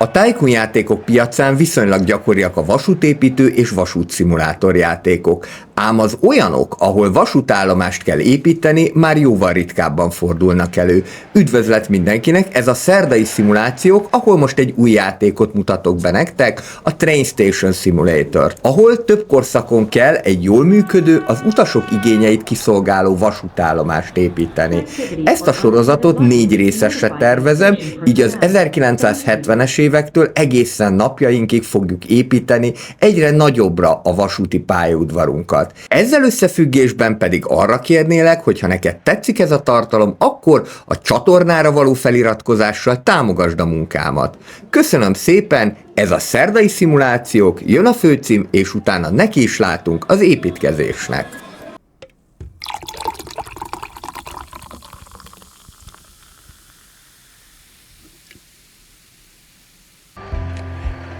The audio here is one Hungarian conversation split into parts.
A Tycoon játékok piacán viszonylag gyakoriak a vasútépítő és vasútszimulátor játékok, ám az olyanok, ahol vasútállomást kell építeni, már jóval ritkábban fordulnak elő. Üdvözlet mindenkinek, ez a szerdai szimulációk, ahol most egy új játékot mutatok be nektek, a Train Station Simulator, ahol több korszakon kell egy jól működő, az utasok igényeit kiszolgáló vasútállomást építeni. Ezt a sorozatot 4 részesre tervezem, így az 1970-es évektől egészen napjainkig fogjuk építeni egyre nagyobbra a vasúti pályaudvarunkat. Ezzel összefüggésben pedig arra kérnélek, hogy ha neked tetszik ez a tartalom, akkor a csatornára való feliratkozással támogasd a munkámat. Köszönöm szépen, ez a szerdai szimulációk, jön a főcím, és utána neki is látunk az építkezésnek.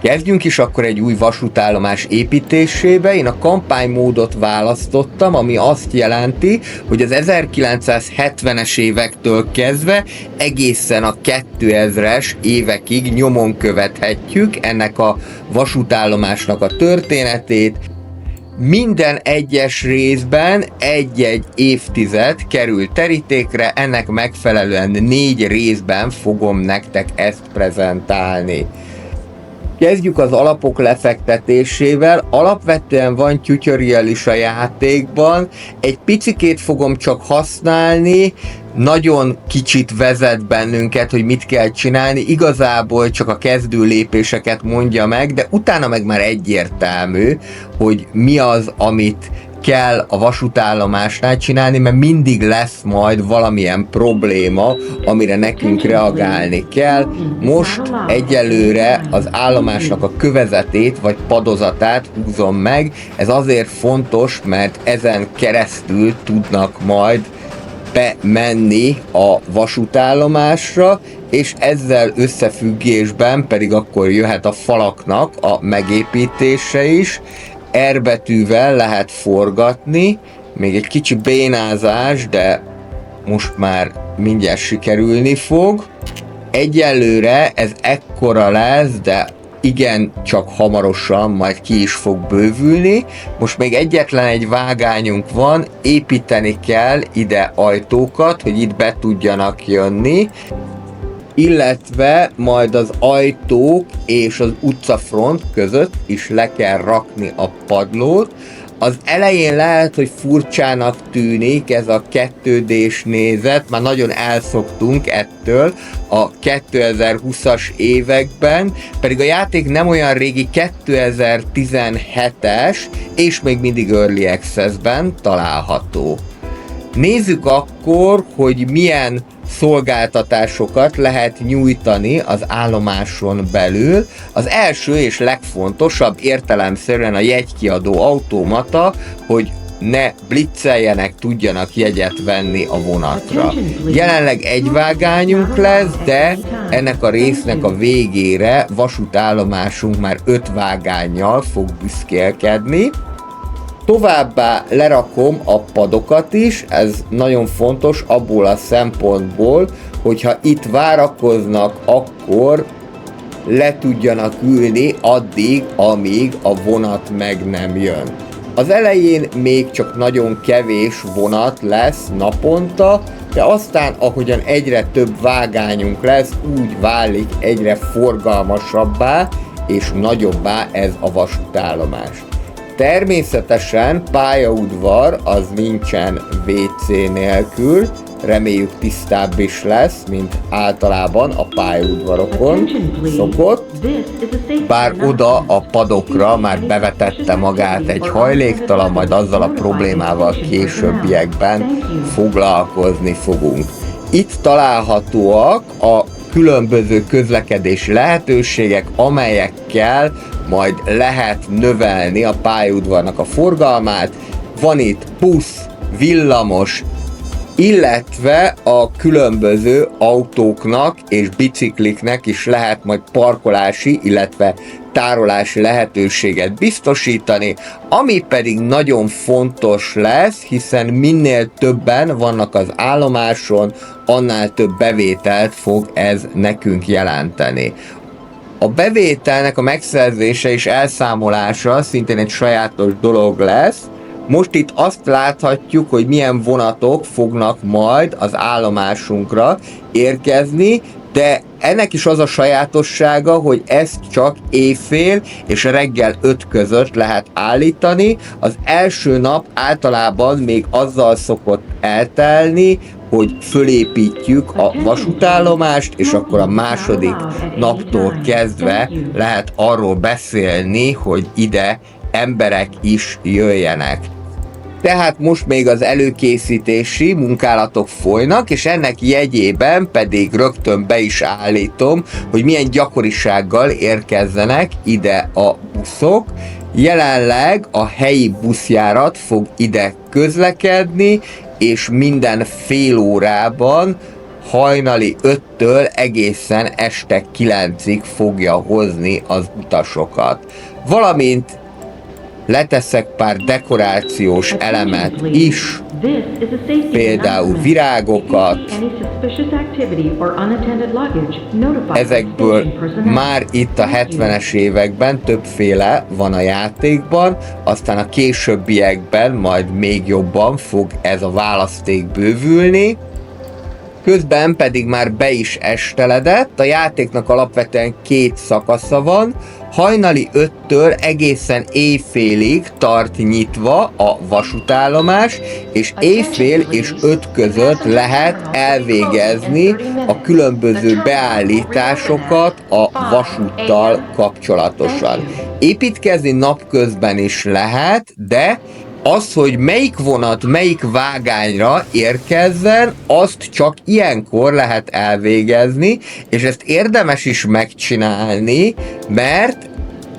Kezdjünk is akkor egy új vasútállomás építésébe. Én a kampánymódot választottam, ami azt jelenti, hogy az 1970-es évektől kezdve egészen a 2000-es évekig nyomon követhetjük ennek a vasútállomásnak a történetét. Minden egyes részben egy-egy évtized kerül terítékre, ennek megfelelően 4 részben fogom nektek ezt prezentálni. Kezdjük az alapok lefektetésével. Alapvetően van tutorial is a játékban, egy picikét fogom csak használni, nagyon kicsit vezet bennünket, hogy mit kell csinálni, igazából csak a kezdő lépéseket mondja meg, de utána meg már egyértelmű, hogy mi az, amit kell a vasútállomásnál csinálni, mert mindig lesz majd valamilyen probléma, amire nekünk reagálni kell. Most egyelőre az állomásnak a kövezetét vagy padozatát húzom meg, ez azért fontos, mert ezen keresztül tudnak majd bemenni a vasútállomásra, és ezzel összefüggésben pedig akkor jöhet a falaknak a megépítése is. R betűvel lehet forgatni, még egy kicsi bénázás, de most már mindjárt sikerülni fog. Egyelőre ez ekkora lesz, de igen, csak hamarosan majd ki is fog bővülni. Most még egyetlen egy vágányunk van, építeni kell ide ajtókat, hogy itt be tudjanak jönni, illetve majd az ajtók és az utcafront között is le kell rakni a padlót. Az elején lehet, hogy furcsának tűnik ez a 2D-s nézet, már nagyon elszoktunk ettől a 2020-as években, pedig a játék nem olyan régi, 2017-es, és még mindig Early Access-ben található. Nézzük akkor, hogy milyen szolgáltatásokat lehet nyújtani az állomáson belül. Az első és legfontosabb értelemszerűen a jegykiadó automata, hogy ne blitzeljenek, tudjanak jegyet venni a vonatra. Jelenleg egy vágányunk lesz, de ennek a résznek a végére vasútállomásunk már 5 vágánnyal fog büszkélkedni. Továbbá lerakom a padokat is, ez nagyon fontos abból a szempontból, hogyha itt várakoznak, akkor le tudjanak ülni addig, amíg a vonat meg nem jön. Az elején még csak nagyon kevés vonat lesz naponta, de aztán, ahogyan egyre több vágányunk lesz, úgy válik egyre forgalmasabbá és nagyobbá ez a vasútállomás. Természetesen pályaudvar az nincsen WC nélkül, reméljük tisztább is lesz, mint általában a pályaudvarokon szokott, bár oda a padokra már bevetette magát egy hajléktalan, majd azzal a problémával későbbiekben foglalkozni fogunk. Itt találhatóak a különböző közlekedési lehetőségek, amelyekkel majd lehet növelni a pályaudvarnak a forgalmát. Van itt busz, villamos, illetve a különböző autóknak és bicikliknek is lehet majd parkolási, illetve tárolási lehetőséget biztosítani, ami pedig nagyon fontos lesz, hiszen minél többen vannak az állomáson, annál több bevételt fog ez nekünk jelenteni. A bevételnek a megszerzése és elszámolása szintén egy sajátos dolog lesz. Most itt azt láthatjuk, hogy milyen vonatok fognak majd az állomásunkra érkezni, de ennek is az a sajátossága, hogy ezt csak éjfél és reggel 5 között lehet állítani. Az első nap általában még azzal szokott eltelni, hogy fölépítjük a vasútállomást, és akkor a második naptól kezdve lehet arról beszélni, hogy ide emberek is jöjjenek. Tehát most még az előkészítési munkálatok folynak, és ennek jegyében pedig rögtön be is állítom, hogy milyen gyakorisággal érkezzenek ide a buszok. Jelenleg a helyi buszjárat fog ide közlekedni, és minden fél órában hajnali 5-től egészen este 9-ig fogja hozni az utasokat. Valamint leteszek pár dekorációs elemet is, például virágokat. Ezekből már itt a 70-es években többféle van a játékban, aztán a későbbiekben majd még jobban fog ez a választék bővülni. Közben pedig már be is esteledett, a játéknak alapvetően 2 szakasza van, hajnali 5-től egészen éjfélig tart nyitva a vasútállomás, és éjfél és 5 között lehet elvégezni a különböző beállításokat a vasúttal kapcsolatosan. Építkezni napközben is lehet, de az, hogy melyik vonat melyik vágányra érkezzen, azt csak ilyenkor lehet elvégezni, és ezt érdemes is megcsinálni, mert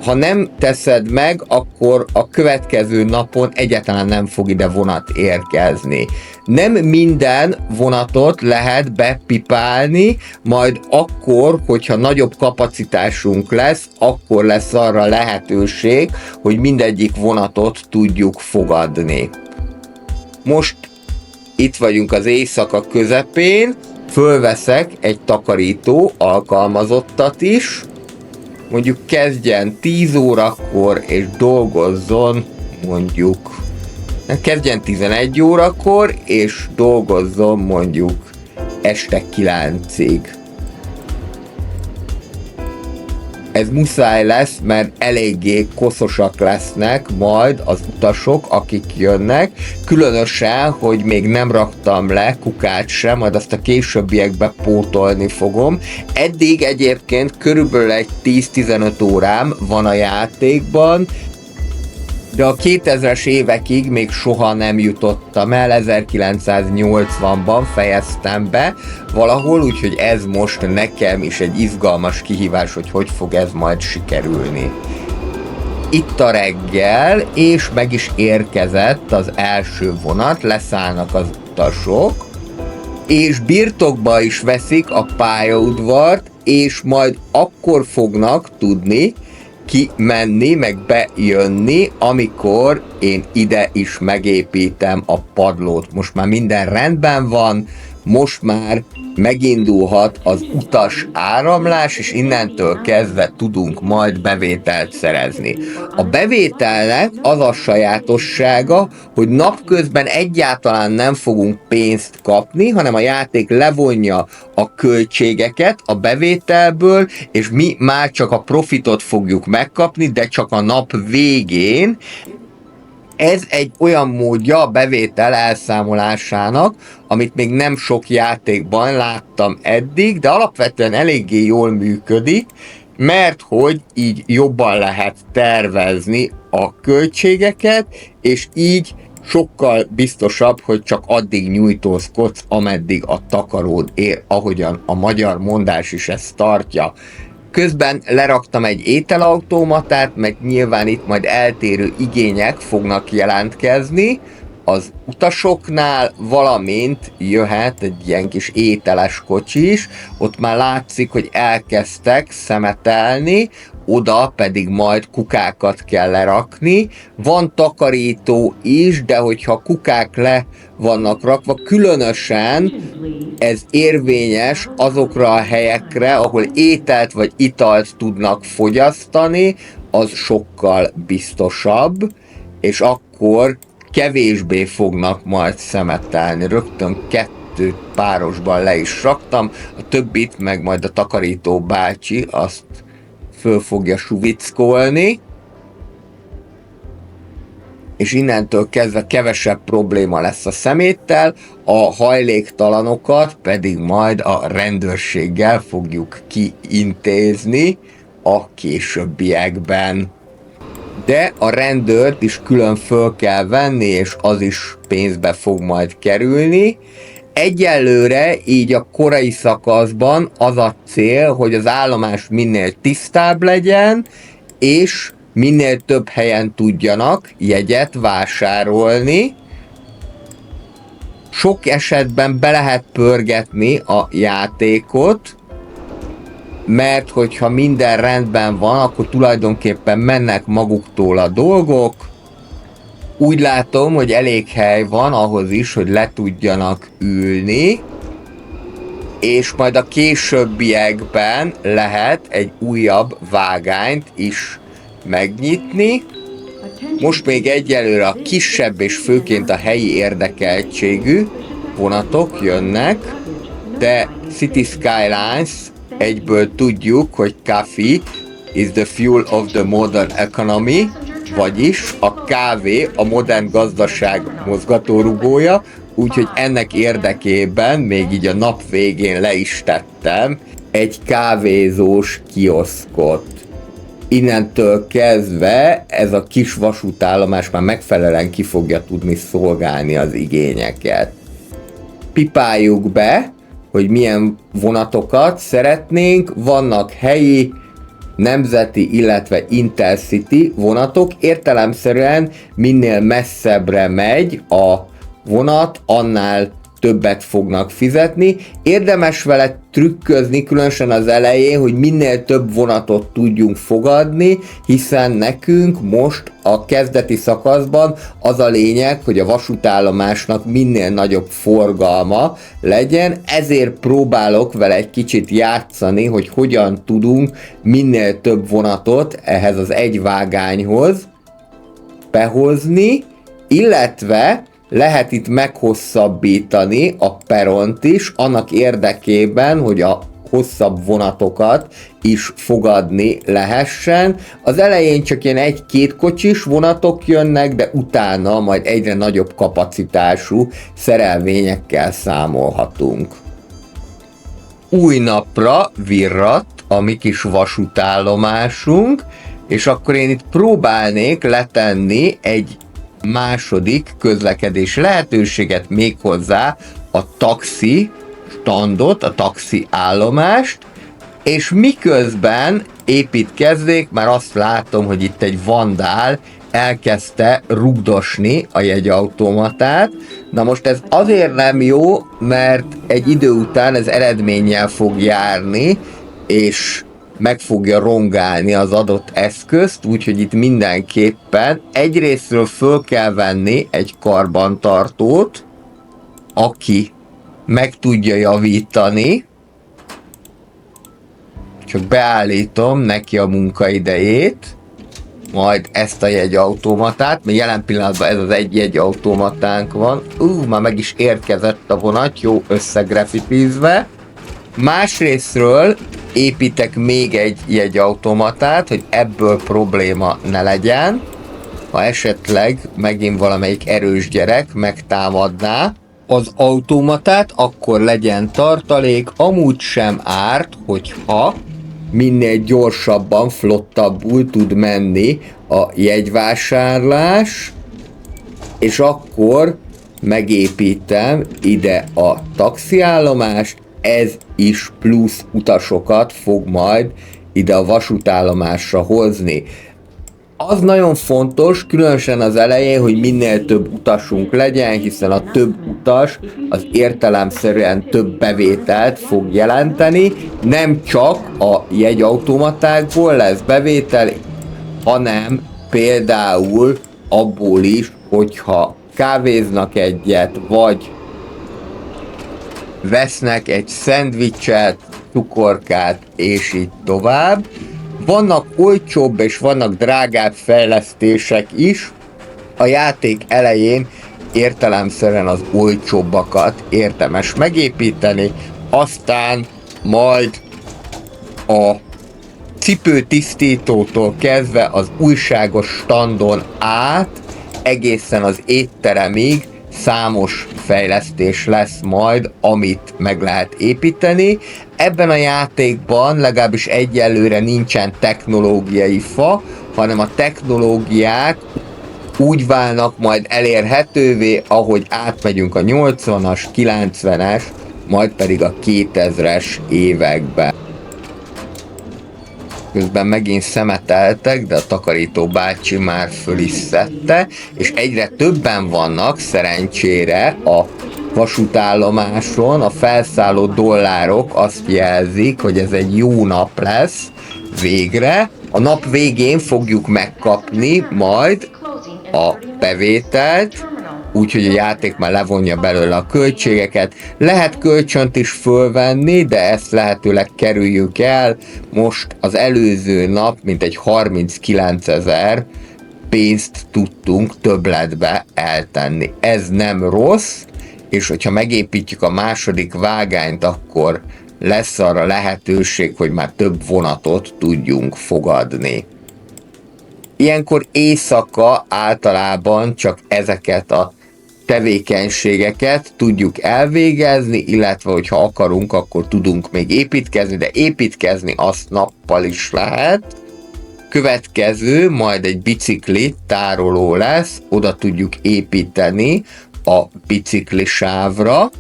ha nem teszed meg, akkor a következő napon egyáltalán nem fog ide vonat érkezni. Nem minden vonatot lehet bepipálni, majd akkor, hogyha nagyobb kapacitásunk lesz, akkor lesz arra lehetőség, hogy mindegyik vonatot tudjuk fogadni. Most itt vagyunk az éjszaka közepén, fölveszek egy takarító alkalmazottat is, mondjuk kezdjen 10 órakor és dolgozzon kezdjen 11 órakor és dolgozzon mondjuk este 9-ig. Ez muszáj lesz, mert eléggé koszosak lesznek majd az utasok, akik jönnek, különösen, hogy még nem raktam le kukát sem, majd azt a későbbiekbe pótolni fogom. Eddig egyébként körülbelül egy 10-15 órám van a játékban, de a 2000-es évekig még soha nem jutottam el, 1980-ban fejeztem be valahol, úgyhogy ez most nekem is egy izgalmas kihívás, hogy fog ez majd sikerülni. Itt a reggel, és meg is érkezett az első vonat, leszállnak az utasok, és birtokba is veszik a pályaudvart, és majd akkor fognak tudni kimenni, meg bejönni, amikor én ide is megépítem a padlót. Most már minden rendben van, most már megindulhat az utas áramlás, és innentől kezdve tudunk majd bevételt szerezni. A bevételnek az a sajátossága, hogy napközben egyáltalán nem fogunk pénzt kapni, hanem a játék levonja a költségeket a bevételből, és mi már csak a profitot fogjuk megkapni, de csak a nap végén. Ez egy olyan módja a bevétel elszámolásának, amit még nem sok játékban láttam eddig, de alapvetően eléggé jól működik, mert hogy így jobban lehet tervezni a költségeket, és így sokkal biztosabb, hogy csak addig nyújtózkodsz, ameddig a takaród ér, ahogyan a magyar mondás is ezt tartja. Közben leraktam egy ételautomatát, meg nyilván itt majd eltérő igények fognak jelentkezni az utasoknál, valamint jöhet egy ilyen kis ételes kocsi is, ott már látszik, hogy elkezdtek szemetelni, oda pedig majd kukákat kell lerakni. Van takarító is, de hogyha kukák le vannak rakva, különösen ez érvényes azokra a helyekre, ahol ételt vagy italt tudnak fogyasztani, az sokkal biztosabb, és akkor kevésbé fognak majd szemetelni. Rögtön 2 párosban le is raktam, a többit meg majd a takarító bácsi azt föl fogja suvickolni, és innentől kezdve kevesebb probléma lesz a szeméttel, a hajléktalanokat pedig majd a rendőrséggel fogjuk kiintézni a későbbiekben. De a rendőrt is külön föl kell venni, és az is pénzbe fog majd kerülni. Egyelőre így a korai szakaszban az a cél, hogy az állomás minél tisztább legyen, és minél több helyen tudjanak jegyet vásárolni. Sok esetben be lehet pörgetni a játékot, mert hogyha minden rendben van, akkor tulajdonképpen mennek maguktól a dolgok. Úgy látom, hogy elég hely van ahhoz is, hogy le tudjanak ülni, és majd a későbbiekben lehet egy újabb vágányt is megnyitni. Most még egyelőre a kisebb és főként a helyi érdekeltségű vonatok jönnek, de City Skylines egyből tudjuk, hogy coffee is the fuel of the modern economy, vagyis a kávé a modern gazdaság mozgatórugója, úgyhogy ennek érdekében még így a nap végén le is tettem egy kávézós kioszkot. Innentől kezdve ez a kis vasútállomás már megfelelően ki fogja tudni szolgálni az igényeket. Pipáljuk be, hogy milyen vonatokat szeretnénk, vannak helyi, nemzeti, illetve intercity vonatok, értelemszerűen minél messzebbre megy a vonat, annál többet fognak fizetni. Érdemes vele trükközni, különösen az elején, hogy minél több vonatot tudjunk fogadni, hiszen nekünk most a kezdeti szakaszban az a lényeg, hogy a vasútállomásnak minél nagyobb forgalma legyen, ezért próbálok vele egy kicsit játszani, hogy hogyan tudunk minél több vonatot ehhez az egy vágányhoz behozni, illetve lehet itt meghosszabbítani a peront is, annak érdekében, hogy a hosszabb vonatokat is fogadni lehessen. Az elején csak ilyen 1-2 kocsis vonatok jönnek, de utána majd egyre nagyobb kapacitású szerelvényekkel számolhatunk. Új napra virradt a mi kis vasútállomásunk, és akkor én itt próbálnék letenni egy második közlekedés lehetőséget, méghozzá a taxi standot, a taxi állomást, és miközben építkezzék, már azt látom, hogy itt egy vandál elkezdte rugdosni a jegyautomatát. Na most ez azért nem jó, mert egy idő után ez eredménnyel fog járni, és meg fogja rongálni az adott eszközt, úgyhogy itt mindenképpen egyrésztről föl kell venni egy karbantartót, aki meg tudja javítani, csak beállítom neki a munkaidejét, majd ezt a jegyautomatát, mert jelen pillanatban ez az egy jegyautomatánk van. Már meg is érkezett a vonat, jó összegrafitizve. Másrésztről építek még egy jegyautomatát, hogy ebből probléma ne legyen, ha esetleg megint valamelyik erős gyerek megtámadná az automatát, akkor legyen tartalék, amúgy sem árt, hogyha minél gyorsabban, flottabbul tud menni a jegyvásárlás, és akkor megépítem ide a taxiállomást, ez is plusz utasokat fog majd ide a vasútállomásra hozni. Az nagyon fontos, különösen az elején, hogy minél több utasunk legyen, hiszen a több utas az értelemszerűen több bevételt fog jelenteni. Nem csak a jegyautomatákból lesz bevétel, hanem például abból is, hogyha kávéznak egyet, vagy vesznek egy szendvicset, cukorkát, és így tovább. Vannak olcsóbb és vannak drágább fejlesztések is. A játék elején értelemszerűen az olcsóbbakat érdemes megépíteni, aztán majd a cipőtisztítótól kezdve az újságos standon át egészen az étteremig számos fejlesztés lesz majd, amit meg lehet építeni. Ebben a játékban legalábbis egyelőre nincsen technológiai fa, hanem a technológiák úgy válnak majd elérhetővé, ahogy átmegyünk a 80-as, 90-es, majd pedig a 2000-es évekbe. Közben megint szemeteltek, de a takarító bácsi már föl is szedte, és egyre többen vannak szerencsére a vasútállomáson. A felszálló dollárok azt jelzik, hogy ez egy jó nap lesz végre. A nap végén fogjuk megkapni majd a bevételt, úgyhogy a játék már levonja belőle a költségeket. Lehet kölcsönt is fölvenni, de ezt lehetőleg kerüljük el. Most az előző nap mintegy 39 000 pénzt tudtunk többletbe eltenni. Ez nem rossz, és hogyha megépítjük a második vágányt, akkor lesz arra lehetőség, hogy már több vonatot tudjunk fogadni. Ilyenkor éjszaka általában csak ezeket a tevékenységeket tudjuk elvégezni, illetve hogyha akarunk, akkor tudunk még építkezni, de építkezni azt nappal is lehet. Következő majd egy bicikli tároló lesz, oda tudjuk építeni a biciklisávra,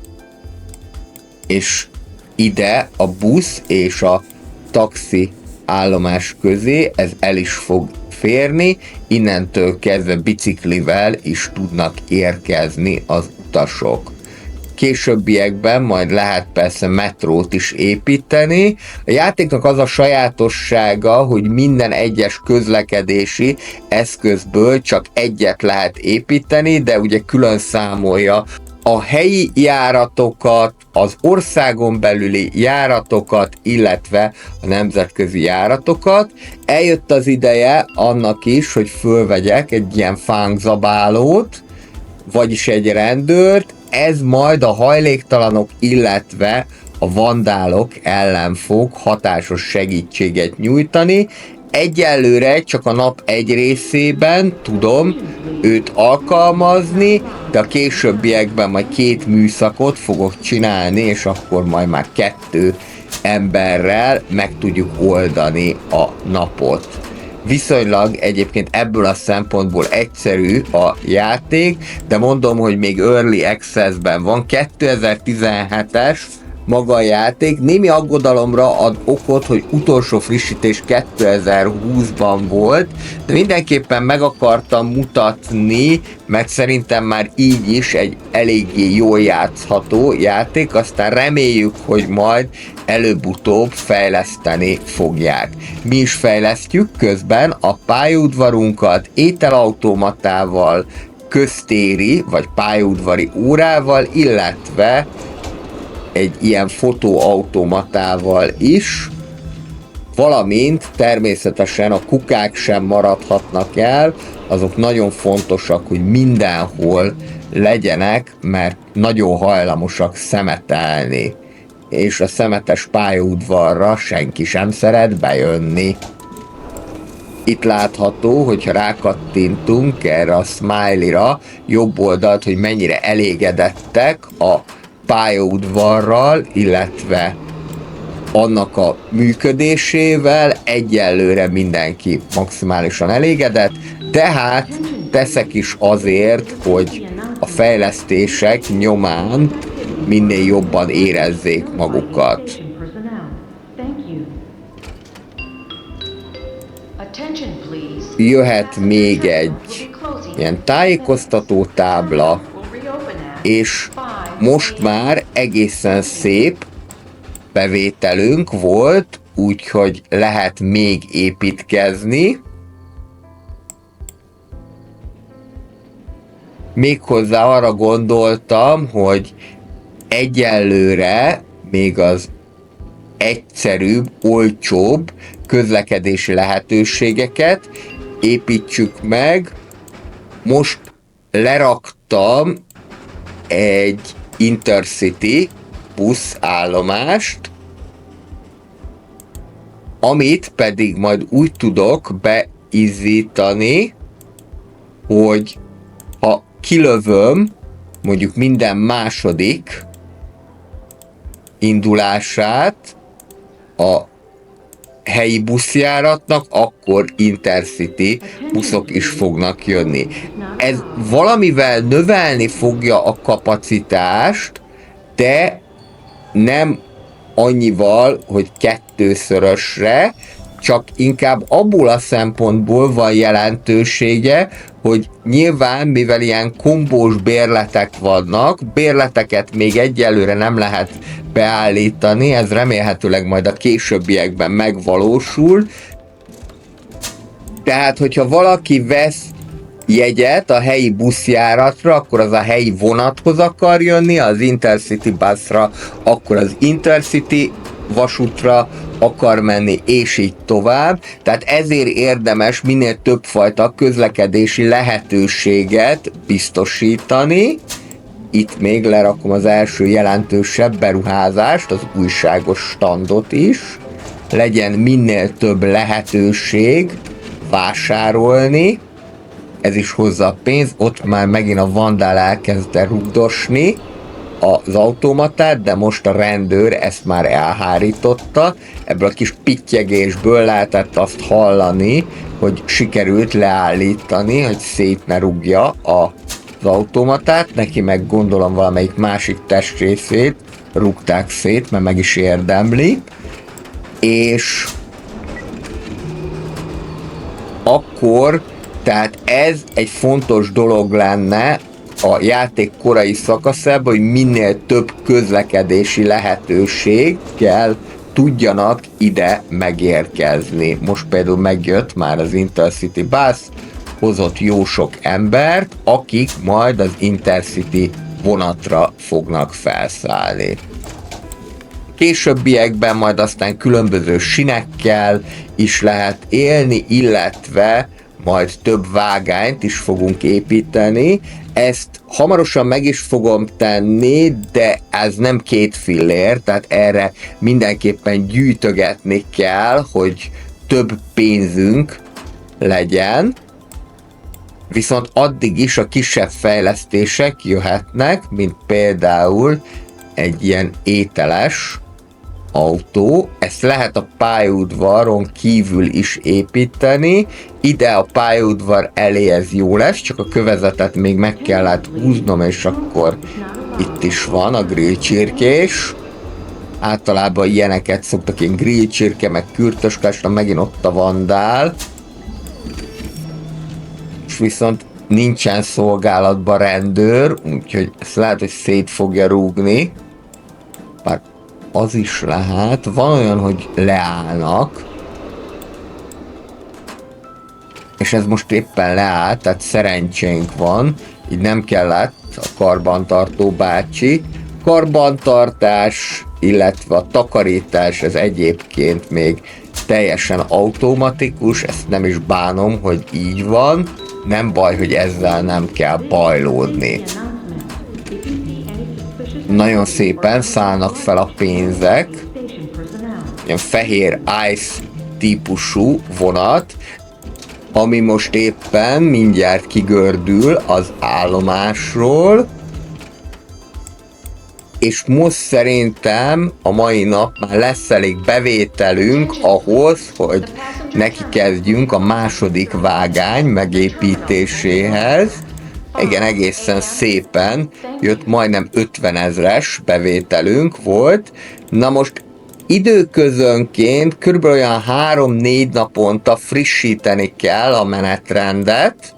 és ide a busz és a taxi állomás közé ez el is fog férni, innentől kezdve biciklivel is tudnak érkezni az utasok. Későbbiekben majd lehet persze metrót is építeni. A játéknak az a sajátossága, hogy minden egyes közlekedési eszközből csak egyet lehet építeni, de ugye külön számolja a helyi járatokat, az országon belüli járatokat, illetve a nemzetközi járatokat. Eljött az ideje annak is, hogy fölvegyek egy ilyen fánkzabálót, vagyis egy rendőrt. Ez majd a hajléktalanok, illetve a vandálok ellen fog hatásos segítséget nyújtani. Egyelőre csak a nap egy részében tudom őt alkalmazni, de a későbbiekben majd 2 műszakot fogok csinálni, és akkor majd már 2 emberrel meg tudjuk oldani a napot. Viszonylag egyébként ebből a szempontból egyszerű a játék, de mondom, hogy még Early Access-ben van, 2017-es maga a játék. Némi aggodalomra ad okot, hogy utolsó frissítés 2020-ban volt, de mindenképpen meg akartam mutatni, mert szerintem már így is egy eléggé jól játszható játék, aztán reméljük, hogy majd előbb-utóbb fejleszteni fogják. Mi is fejlesztjük közben a pályaudvarunkat ételautomatával, köztéri vagy pályaudvari órával, illetve egy ilyen fotóautomatával is, valamint természetesen a kukák sem maradhatnak el, azok nagyon fontosak, hogy mindenhol legyenek, mert nagyon hajlamosak szemetelni, és a szemetes pályaudvarra senki sem szeret bejönni. Itt látható, hogyha rákattintunk erre a smiley-ra, jobb oldalt, hogy mennyire elégedettek a pályaudvarral, illetve annak a működésével. Egyelőre mindenki maximálisan elégedett, tehát teszek is azért, hogy a fejlesztések nyomán minél jobban érezzék magukat. Jöhet még egy ilyen tájékoztató tábla, és most már egészen szép bevételünk volt, úgyhogy lehet még építkezni. Méghozzá arra gondoltam, hogy egyelőre még az egyszerűbb, olcsóbb közlekedési lehetőségeket építsük meg. Most leraktam egy Intercity buszállomást, amit pedig majd úgy tudok beizzítani, hogy ha kilövöm mondjuk minden második indulását a helyi buszjáratnak, akkor Intercity buszok is fognak jönni. Ez valamivel növelni fogja a kapacitást, de nem annyival, hogy kettőszörösre, csak inkább abból a szempontból van jelentősége, hogy nyilván, mivel ilyen kombós bérletek vannak, bérleteket még egyelőre nem lehet beállítani, ez remélhetőleg majd a későbbiekben megvalósul. Tehát, hogyha valaki vesz jegyet a helyi buszjáratra, akkor az a helyi vonathoz akar jönni, az Intercity buszra, akkor az Intercity vasútra akar menni, és így tovább. Tehát ezért érdemes minél többfajta közlekedési lehetőséget biztosítani. Itt még lerakom az első jelentősebb beruházást, az újságos standot is. Legyen minél több lehetőség vásárolni. Ez is hozza a pénzt, ott már megint a vandál elkezdte rugdosni az automatát, de most a rendőr ezt már elhárította. Ebből a kis pittyegésből lehetett azt hallani, hogy sikerült leállítani, hogy szét ne rúgja az automatát, neki meg gondolom valamelyik másik testrészét rúgták szét, mert meg is érdemli, és akkor tehát ez egy fontos dolog lenne a játék korai szakaszában, hogy minél több közlekedési lehetőséggel tudjanak ide megérkezni. Most például megjött már az Intercity Bus, hozott jó sok embert, akik majd az Intercity vonatra fognak felszállni. Későbbiekben majd aztán különböző sinekkel is lehet élni, illetve majd több vágányt is fogunk építeni. Ezt hamarosan meg is fogom tenni, de ez nem 2 fillér, tehát erre mindenképpen gyűjtögetni kell, hogy több pénzünk legyen. Viszont addig is a kisebb fejlesztések jöhetnek, mint például egy ilyen ételes autó, ezt lehet a pályaudvaron kívül is építeni, ide a pályaudvar elé ez jó lesz, csak a kövezetet még meg kellett húznom, és akkor itt is van a grillcsirkés. Általában ilyeneket szoktak, ilyen grillcsirke, meg kürtöskásra, megint ott a vandál. És viszont nincsen szolgálatban rendőr, úgyhogy ezt lehet, hogy szét fogja rúgni. Bár az is lehet. Van olyan, hogy leállnak. És ez most éppen leállt, tehát szerencsénk van. Így nem kellett a karbantartó bácsi. Karbantartás, illetve a takarítás, ez egyébként még teljesen automatikus, ezt nem is bánom, hogy így van. Nem baj, hogy ezzel nem kell bajlódni. Nagyon szépen szállnak fel a pénzek. Ilyen fehér ice típusú vonat, ami most éppen mindjárt kigördül az állomásról, és most szerintem a mai nap már lesz elég bevételünk ahhoz, hogy neki kezdjünk a második vágány megépítéséhez. Igen, egészen szépen jött, majdnem 50 000-es bevételünk volt. Na most időközönként kb. Olyan 3-4 naponta frissíteni kell a menetrendet,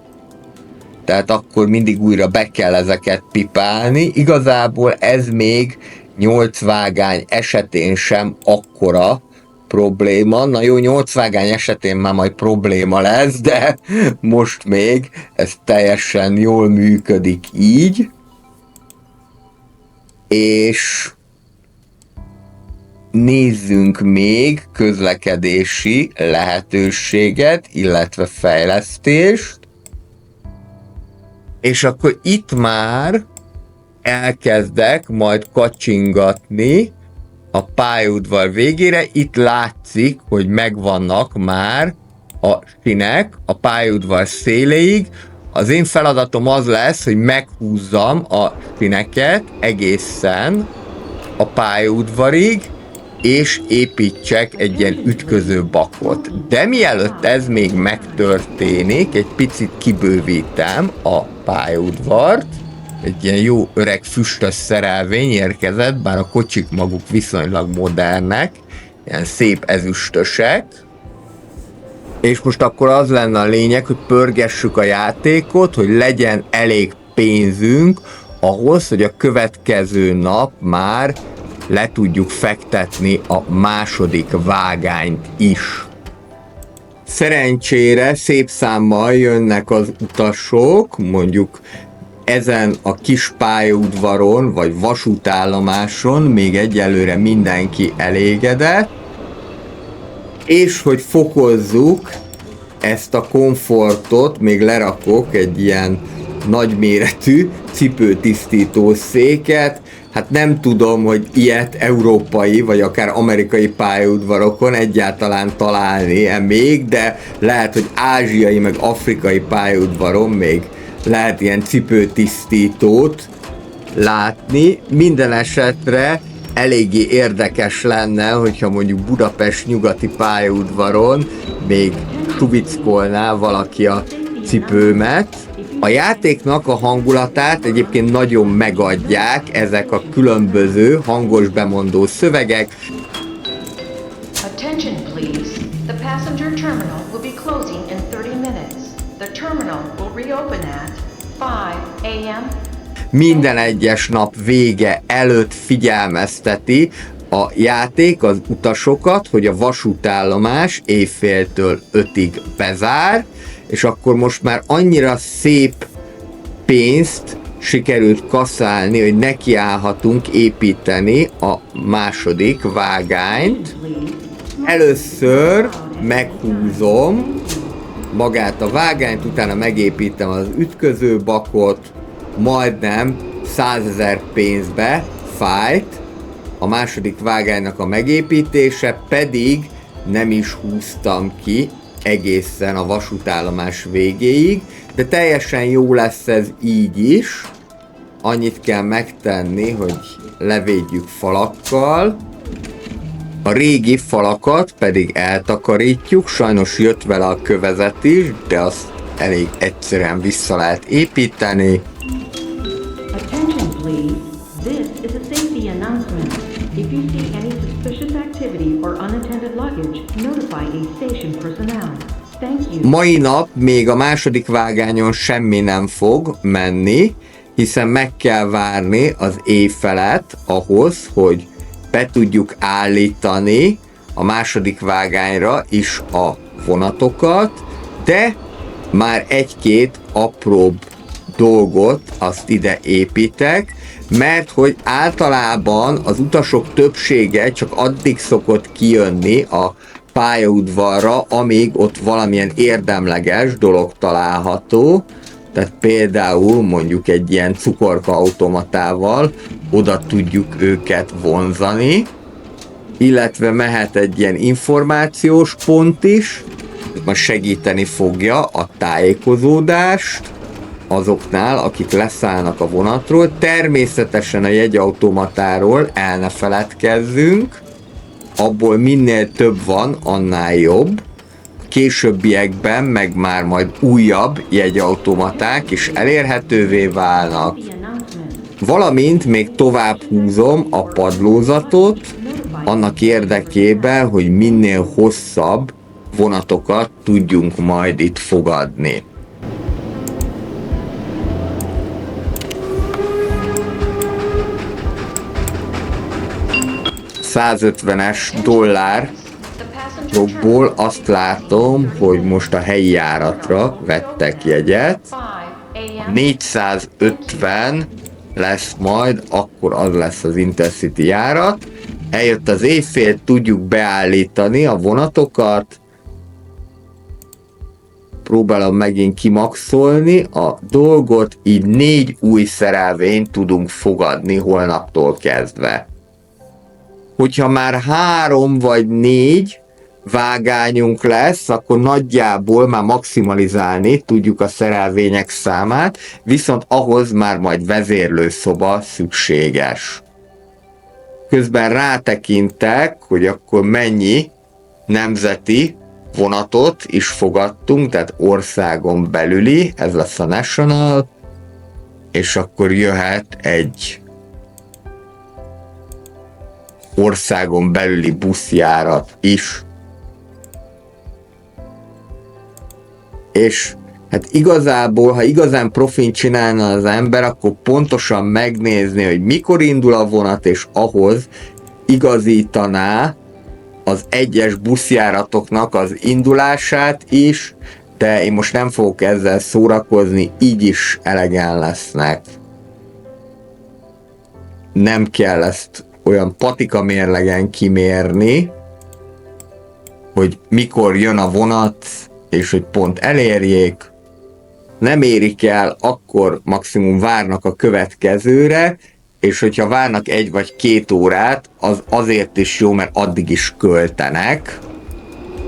tehát akkor mindig újra be kell ezeket pipálni. Igazából ez még 8 vágány esetén sem akkora probléma. Na jó, 8 vágány esetén már majd probléma lesz, de most még ez teljesen jól működik így. és nézzünk még közlekedési lehetőséget, illetve fejlesztést. És akkor itt már elkezdek majd kacsingatni a pályaudvar végére. Itt látszik, hogy megvannak már a sinek a pályaudvar széléig. Az én feladatom az lesz, hogy meghúzzam a sineket egészen a pályaudvarig, és építsek egy ilyen ütköző bakot. De mielőtt ez még megtörténik, egy picit kibővítem a pályaudvart. Egy ilyen jó öreg füstös szerelvény érkezett, bár a kocsik maguk viszonylag modernek, ilyen szép ezüstösek. És most akkor az lenne a lényeg, hogy pörgessük a játékot, hogy legyen elég pénzünk ahhoz, hogy a következő nap már le tudjuk fektetni a második vágányt is. Szerencsére szép számmal jönnek az utasok, mondjuk ezen a kis pályaudvaron vagy vasútállomáson még egyelőre mindenki elégedett, és hogy fokozzuk ezt a komfortot, még lerakok egy ilyen nagyméretű cipőtisztító széket. Hát nem tudom, hogy ilyet európai vagy akár amerikai pályaudvarokon egyáltalán találni-e még, de lehet, hogy ázsiai meg afrikai pályaudvaron még lehet ilyen cipőtisztítót látni. Minden esetre eléggé érdekes lenne, hogyha mondjuk Budapest nyugati pályaudvaron még suvickolná valaki a cipőmet. A játéknak a hangulatát egyébként nagyon megadják ezek a különböző hangos bemondó szövegek. Attention please. The passenger terminal will be closing in 30 minutes. The terminal will reopen at 5 a.m. Minden egyes nap vége előtt figyelmezteti a játék az utasokat, hogy a vasútállomás éjféltől 5-ig bezár, és akkor most már annyira szép pénzt sikerült kasszálni, hogy nekiállhatunk építeni a második vágányt. Először meghúzom magát a vágányt, utána megépítem az ütközőbakot, majdnem 100 000 pénzbe fájt a második vágánynak a megépítése, pedig nem is húztam ki egészen a vasútállomás végéig, de teljesen jó lesz ez így is. Annyit kell megtenni, hogy levédjük falakkal, a régi falakat pedig eltakarítjuk, sajnos jött vele a kövezet is, de azt elég egyszerűen vissza lehet építeni. Attention please. This is a safety announcement. If you see any suspicious activity or unattended luggage, notify a station personnel. Thank you. Mai nap még a második vágányon semmi nem fog menni, hiszen meg kell várni az éjfelet ahhoz, hogy be tudjuk állítani a második vágányra is a vonatokat, de már egy-két apróbb dolgot azt ide építek, mert hogy általában az utasok többsége csak addig szokott kijönni a pályaudvarra, amíg ott valamilyen érdemleges dolog található, tehát például mondjuk egy ilyen cukorkaautomatával oda tudjuk őket vonzani, illetve mehet egy ilyen információs pont is, ez már segíteni fogja a tájékozódást azoknál, akik leszállnak a vonatról. Természetesen a jegyautomatáról el ne feledkezzünk, abból minél több van, annál jobb. Későbbiekben meg már majd újabb jegyautomaták is elérhetővé válnak. Valamint még tovább húzom a padlózatot, annak érdekében, hogy minél hosszabb vonatokat tudjunk majd itt fogadni. 150-es dollárokból azt látom, hogy most a helyi járatra vettek jegyet. 450 lesz majd, akkor az lesz az Intercity járat. Eljött az éjfél, tudjuk beállítani a vonatokat. Próbálom megint kimaxolni a dolgot, így 4 új szerelvényt tudunk fogadni holnaptól kezdve. Hogyha már 3 vagy 4 vágányunk lesz, akkor nagyjából már maximalizálni tudjuk a szerelvények számát, viszont ahhoz már majd vezérlőszoba szükséges. Közben rátekintek, hogy akkor mennyi nemzeti vonatot is fogadtunk, tehát országon belüli, ez lesz a National, és akkor jöhet egy országon belüli buszjárat is. És hát igazából, ha igazán profin csinálna az ember, akkor pontosan megnézni, hogy mikor indul a vonat, és ahhoz igazítaná az egyes buszjáratoknak az indulását is, de én most nem fogok ezzel szórakozni, így is elegen lesznek. Nem kell ezt olyan patika mérlegen kimérni, hogy mikor jön a vonat, és hogy pont elérjék. Nem érik el, akkor maximum várnak a következőre, és hogyha várnak 1 vagy 2 órát, az azért is jó, mert addig is költenek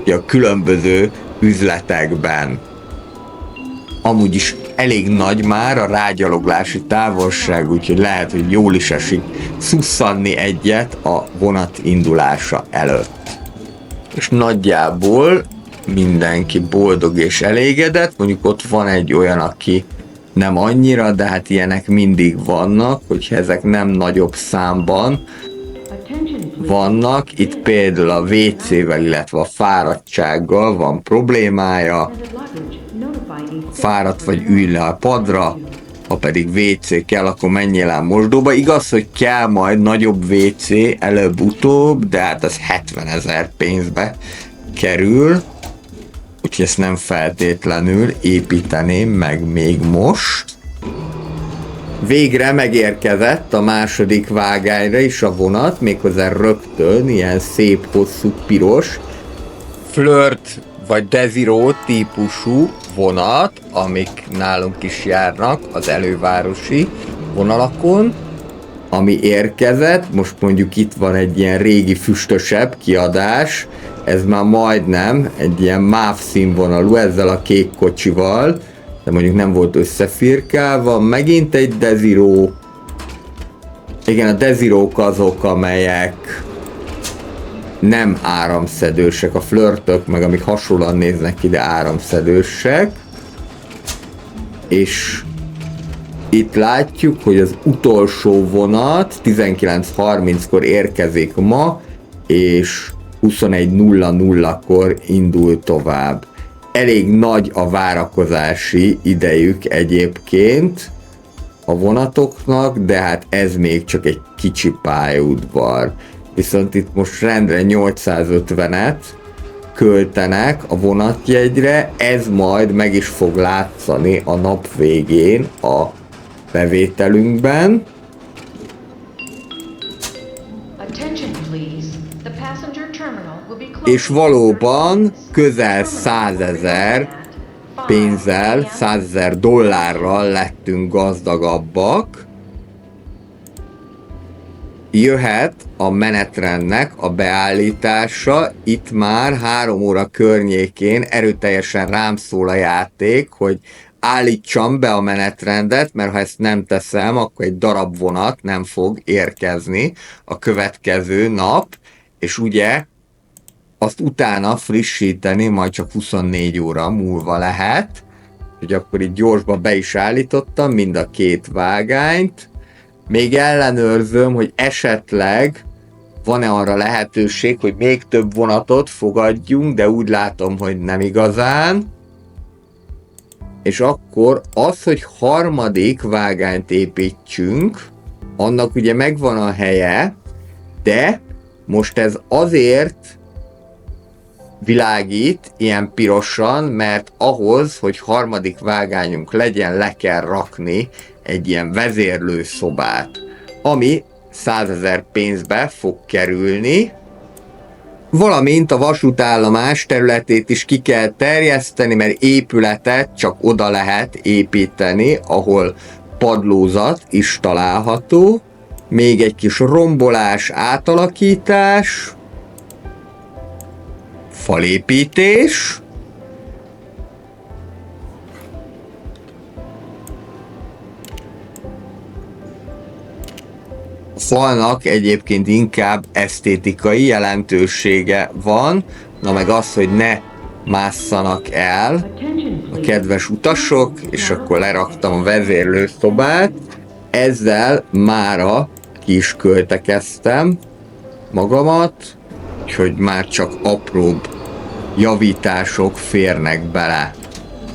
a különböző üzletekben. Amúgy is elég nagy már a rágyaloglási távolság, úgyhogy lehet, hogy jól is esik szusszanni egyet a vonat indulása előtt. És nagyjából mindenki boldog és elégedett, mondjuk ott van egy olyan, aki nem annyira, de hát ilyenek mindig vannak, hogyha ezek nem nagyobb számban vannak. Itt például a WC-vel, illetve a fáradtsággal van problémája. Fáradt vagy, ülj le a padra, ha pedig WC kell, akkor menjél el mosdóba. Igaz, hogy kell majd nagyobb WC előbb-utóbb, de hát az 70 000 pénzbe kerül. Úgyhogy ezt nem feltétlenül építeném meg még most. Végre megérkezett a második vágányra is a vonat, méghozzá rögtön ilyen szép, hosszú, piros Flirt vagy Desiro típusú vonat, amik nálunk is járnak az elővárosi vonalakon, ami érkezett. Most mondjuk itt van egy ilyen régi füstösebb kiadás, ez már majdnem egy ilyen MÁV színvonalú, ezzel a kék kocsival, de mondjuk nem volt összefirkálva. Megint egy Desiro. Igen, a Desirók azok, amelyek nem áramszedősek, a Flirtök, meg amik hasonlóan néznek ki, de áramszedősek. És itt látjuk, hogy az utolsó vonat 19:30-kor érkezik ma, és 21:00-kor indul tovább. Elég nagy a várakozási idejük egyébként a vonatoknak, de hát ez még csak egy kicsi pályaudvar. Viszont itt most rendre 850-et költenek a vonatjegyre, ez majd meg is fog látszani a nap végén a bevételünkben. És valóban közel 100 000 pénzzel, 100 000 dollárral lettünk gazdagabbak. Jöhet a menetrendnek a beállítása, itt már 3 óra környékén erőteljesen rám szól a játék, hogy állítsam be a menetrendet, mert ha ezt nem teszem, akkor egy darab vonat nem fog érkezni a következő nap, és ugye azt utána frissíteni majd csak 24 óra múlva lehet, hogy akkor itt gyorsba be is állítottam mind a 2 vágányt. Még ellenőrzöm, hogy esetleg van-e arra lehetőség, hogy még több vonatot fogadjunk, de úgy látom, hogy nem igazán. És akkor az, hogy harmadik vágányt építsünk, annak ugye megvan a helye, de most ez azért világít ilyen pirosan, mert ahhoz, hogy harmadik vágányunk legyen, le kell rakni egy ilyen vezérlőszobát, ami 100 000 pénzbe fog kerülni, valamint a vasútállomás területét is ki kell terjeszteni, mert épületet csak oda lehet építeni, ahol padlózat is található, még egy kis rombolás, átalakítás, falépítés, a falnak egyébként inkább esztétikai jelentősége van, na meg az, hogy ne másszanak el a kedves utasok, és akkor leraktam a vezérlőszobát, ezzel mára ki is költekeztem magamat, úgyhogy már csak apróbb javítások férnek bele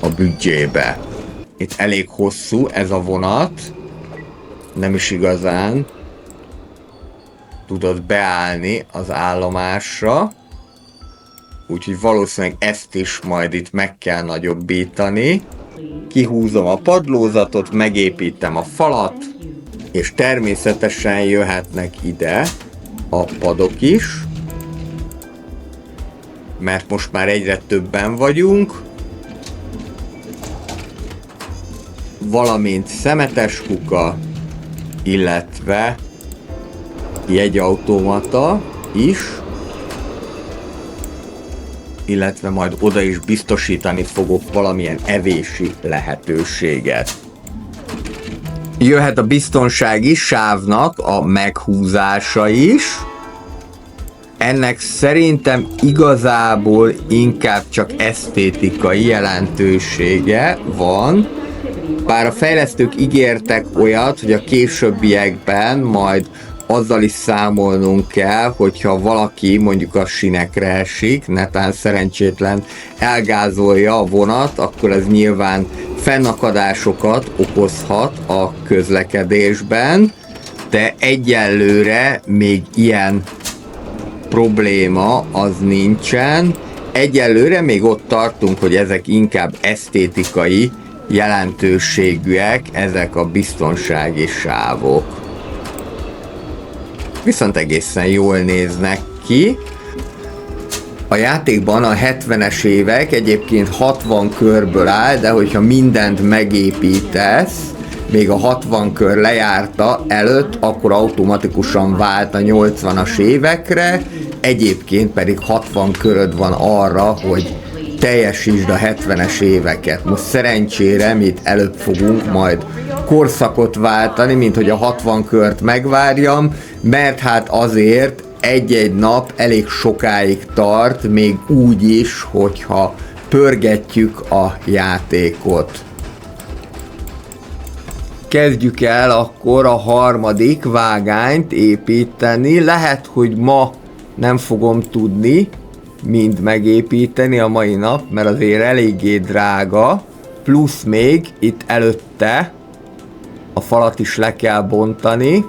a büdzsébe. Itt elég hosszú ez a vonat, nem is igazán tudod beállni az állomásra, úgyhogy valószínűleg ezt is majd itt meg kell nagyobbítani. Kihúzom a padlózatot, megépítem a falat, és természetesen jöhetnek ide a padok is, mert most már egyre többen vagyunk, valamint szemetes kuka, illetve jegyautomata is, illetve majd oda is biztosítani fogok valamilyen evési lehetőséget. Jöhet a biztonsági sávnak a meghúzása is. Ennek szerintem igazából inkább csak esztétikai jelentősége van, bár a fejlesztők ígértek olyat, hogy a későbbiekben majd azzal is számolnunk kell, hogyha valaki mondjuk a sinekre esik, netán szerencsétlen elgázolja a vonat, akkor ez nyilván fennakadásokat okozhat a közlekedésben, de egyelőre még ilyen probléma az nincsen. Egyelőre még ott tartunk, hogy ezek inkább esztétikai jelentőségűek, ezek a biztonsági sávok. Viszont egészen jól néznek ki. A játékban a 70-es évek egyébként 60 körből áll, de hogyha mindent megépítesz, még a 60 kör lejárta előtt, akkor automatikusan vált a 80-as évekre, egyébként pedig 60 köröd van arra, hogy teljesítsd a 70-es éveket. Most szerencsére mi itt előbb fogunk majd korszakot váltani, mint hogy a 60 kört megvárjam, mert hát azért egy-egy nap elég sokáig tart, még úgy is, hogyha pörgetjük a játékot. Kezdjük el akkor a harmadik vágányt építeni. Lehet, hogy ma nem fogom tudni mind megépíteni a mai nap, mert azért eléggé drága, plusz még itt előtte a falat is le kell bontani.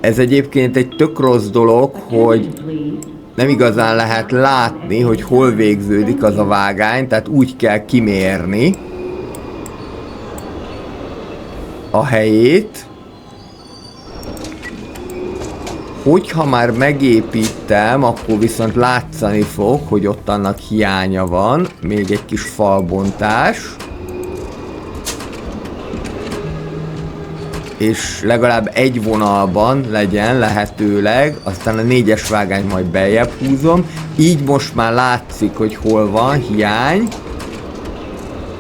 Ez egyébként egy tök rossz dolog, hogy nem igazán lehet látni, hogy hol végződik az a vágány, tehát úgy kell kimérni a helyét. Hogyha már megépítem, akkor viszont látszani fog, hogy ott annak hiánya van, még egy kis falbontás. És legalább egy vonalban legyen lehetőleg, aztán a 4-es vágányt majd beljebb húzom. Így most már látszik, hogy hol van hiány.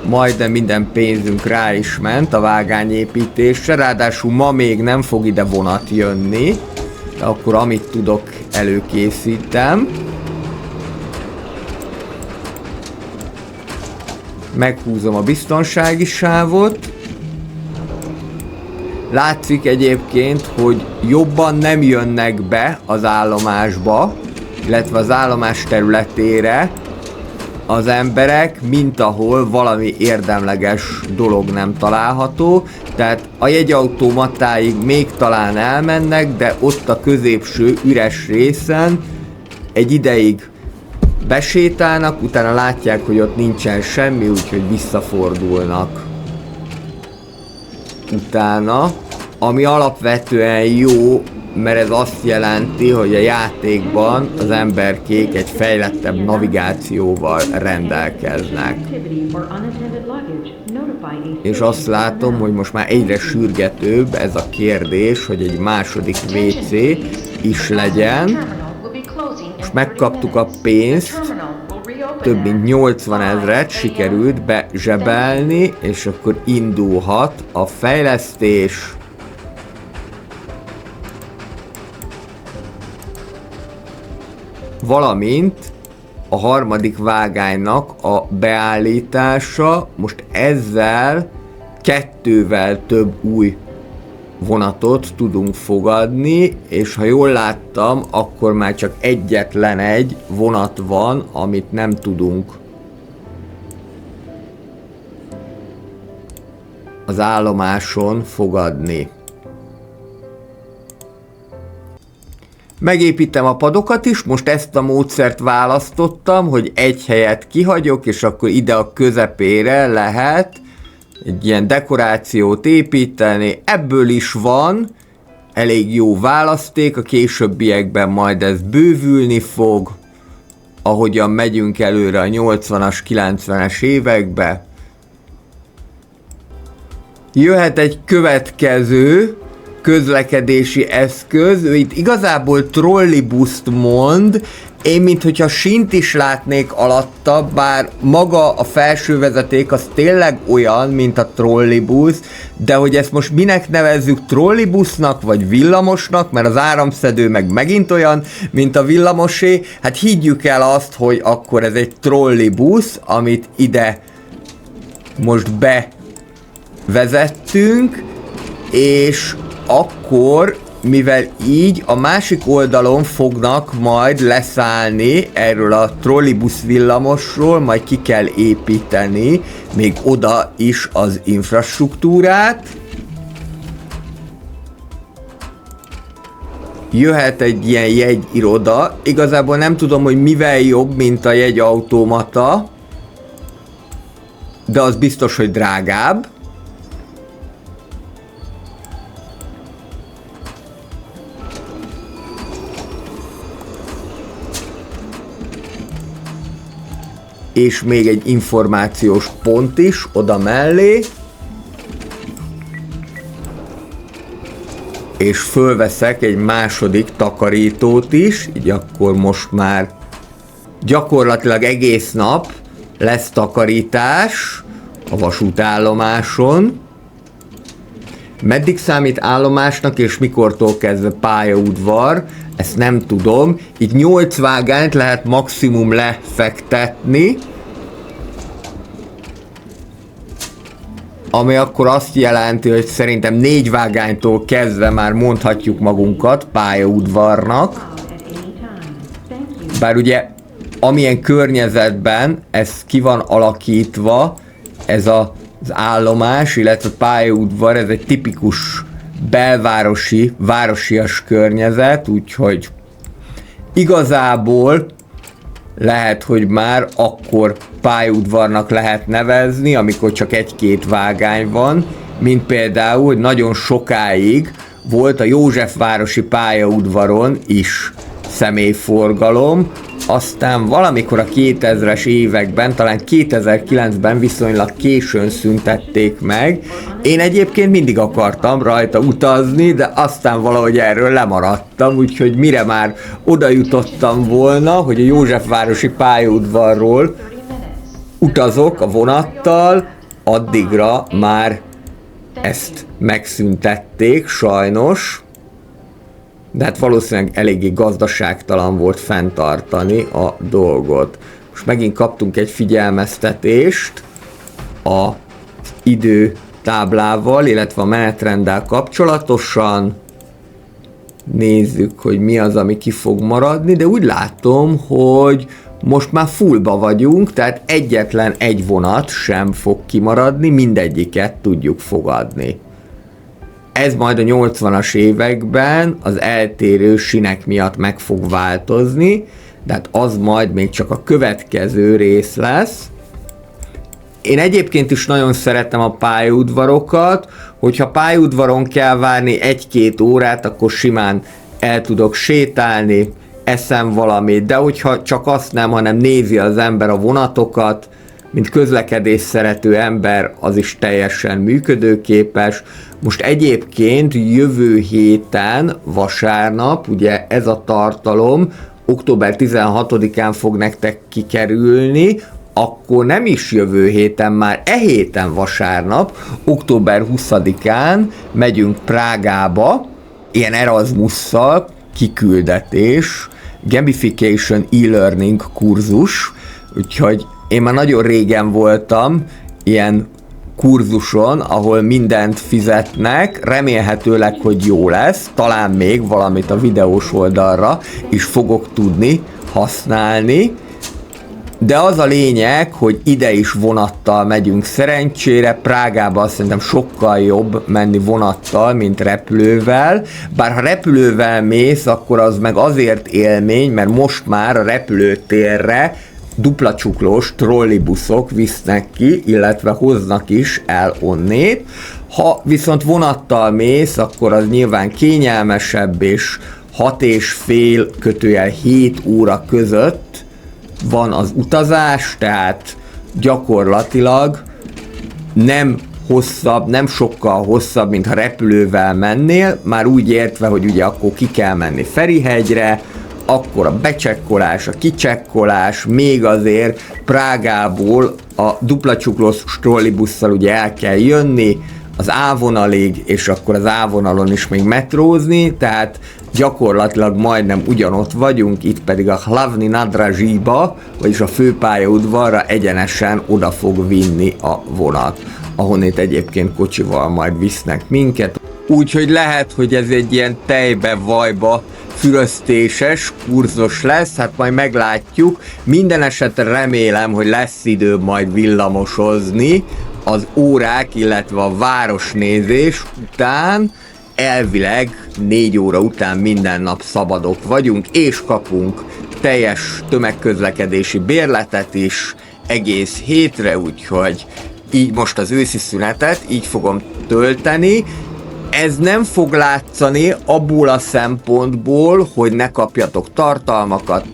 Majdnem minden pénzünk rá is ment a vágányépítésre, ráadásul ma még nem fog ide vonat jönni, de akkor amit tudok előkészítem. Meghúzom a biztonsági sávot. Látszik egyébként, hogy jobban nem jönnek be az állomásba, illetve az állomás területére az emberek, mint ahol valami érdemleges dolog nem található. Tehát a jegyautomatáig még talán elmennek, de ott a középső üres részen egy ideig besétálnak, utána látják, hogy ott nincsen semmi, úgyhogy visszafordulnak. utána, ami alapvetően jó, mert ez azt jelenti, hogy a játékban az emberkék egy fejlettebb navigációval rendelkeznek. És azt látom, hogy most már egyre sürgetőbb ez a kérdés, hogy egy második WC is legyen. Most megkaptuk a pénzt, több mint 80 000 sikerült bezsebelni, és akkor indulhat a fejlesztés. Valamint a harmadik vágánynak a beállítása. Most ezzel 2-vel több új vonatot tudunk fogadni, és ha jól láttam, akkor már csak egyetlen egy vonat van, amit nem tudunk az állomáson fogadni. Megépítem a padokat is, most ezt a módszert választottam, hogy egy helyet kihagyok, és akkor ide a közepére lehet egy ilyen dekorációt építeni. Ebből is van elég jó választék, a későbbiekben majd ez bővülni fog, ahogyan megyünk előre a 80-as, 90-es évekbe. Jöhet egy következő közlekedési eszköz, ő itt igazából trollibuszt mond, én minthogyha sint is látnék alatta, bár maga a felső vezeték az tényleg olyan, mint a trollibusz, de hogy ezt most minek nevezzük, trollibusznak vagy villamosnak, mert az áramszedő meg megint olyan, mint a villamosé, hát higgyük el azt, hogy akkor ez egy trollibusz, amit ide most bevezettünk, és akkor, mivel így a másik oldalon fognak majd leszállni erről a trollibusz villamosról, majd ki kell építeni még oda is az infrastruktúrát. Jöhet egy ilyen jegyiroda, igazából nem tudom, hogy mivel jobb, mint a jegyautomata, de az biztos, hogy drágább. És még egy információs pont is oda mellé. És fölveszek egy második takarítót is, így akkor most már gyakorlatilag egész nap lesz takarítás a vasútállomáson. Meddig számít állomásnak és mikortól kezdve pályaudvar, ezt nem tudom. Itt 8 vágányt lehet maximum lefektetni, ami akkor azt jelenti, hogy szerintem 4 vágánytól kezdve már mondhatjuk magunkat pályaudvarnak. Bár ugye amilyen környezetben ez ki van alakítva, ez az állomás, illetve pályaudvar, ez egy tipikus belvárosi, városias környezet, úgyhogy igazából lehet, hogy már akkor pályaudvarnak lehet nevezni, amikor csak 1-2 vágány van, mint például, hogy nagyon sokáig volt a Józsefvárosi pályaudvaron is személyforgalom, aztán valamikor a 2000-es években, talán 2009-ben viszonylag későn szüntették meg. Én egyébként mindig akartam rajta utazni, de aztán valahogy erről lemaradtam, úgyhogy mire már oda jutottam volna, hogy a Józsefvárosi pályaudvarról utazok a vonattal, addigra már ezt megszüntették, sajnos. De hát valószínűleg eléggé gazdaságtalan volt fenntartani a dolgot. Most megint kaptunk egy figyelmeztetést az időtáblával, illetve a menetrenddel kapcsolatosan. Nézzük, hogy mi az, ami ki fog maradni, de úgy látom, hogy most már fullba vagyunk, tehát egyetlen egy vonat sem fog kimaradni, mindegyiket tudjuk fogadni. Ez majd a 80-as években az eltérő sinek miatt meg fog változni, de hát az majd még csak a következő rész lesz. Én egyébként is nagyon szeretem a pályaudvarokat, hogyha pályaudvaron kell várni 1-2 órát, akkor simán el tudok sétálni, eszem valamit, de hogyha csak azt nem, hanem nézi az ember a vonatokat, mint közlekedés szerető ember, az is teljesen működőképes. Most egyébként jövő héten, vasárnap, ugye ez a tartalom, október 16-án fog nektek kikerülni, akkor nem is jövő héten, már héten vasárnap, október 20-án megyünk Prágába, ilyen Erasmusszal, kiküldetés, gamification e-learning kurzus, úgyhogy én már nagyon régen voltam ilyen kurzuson, ahol mindent fizetnek, remélhetőleg, hogy jó lesz, talán még valamit a videós oldalra is fogok tudni használni, de az a lényeg, hogy ide is vonattal megyünk szerencsére, Prágába szerintem sokkal jobb menni vonattal, mint repülővel, bár ha repülővel mész, akkor az meg azért élmény, mert most már a repülőtérre dupla csuklós trollibuszok visznek ki, illetve hoznak is el onnét. Ha viszont vonattal mész, akkor az nyilván kényelmesebb, és 6,5-7 óra között van az utazás, tehát gyakorlatilag nem hosszabb, nem sokkal hosszabb, mint ha repülővel mennél, már úgy értve, hogy ugye akkor ki kell menni Ferihegyre, akkor a becsekkolás, a kicsekkolás, még azért Prágából a dupla csuklós trollibusszal ugye el kell jönni, az A-vonalig, és akkor az A-vonalon is még metrózni, tehát gyakorlatilag majdnem ugyanott vagyunk, itt pedig a Hlavní nádražíba, vagyis a főpályaudvarra egyenesen oda fog vinni a vonat, ahonnét egyébként kocsival majd visznek minket. Úgyhogy lehet, hogy ez egy ilyen tejbe, vajba füröztéses kurzus lesz, hát majd meglátjuk. Minden esetre remélem, hogy lesz idő majd villamosozni az órák, illetve a városnézés után. Elvileg 4 óra után minden nap szabadok vagyunk, és kapunk teljes tömegközlekedési bérletet is egész hétre, úgyhogy így most az őszi szünetet így fogom tölteni. Ez nem fog látszani abból a szempontból, hogy ne kapjatok tartalmakat.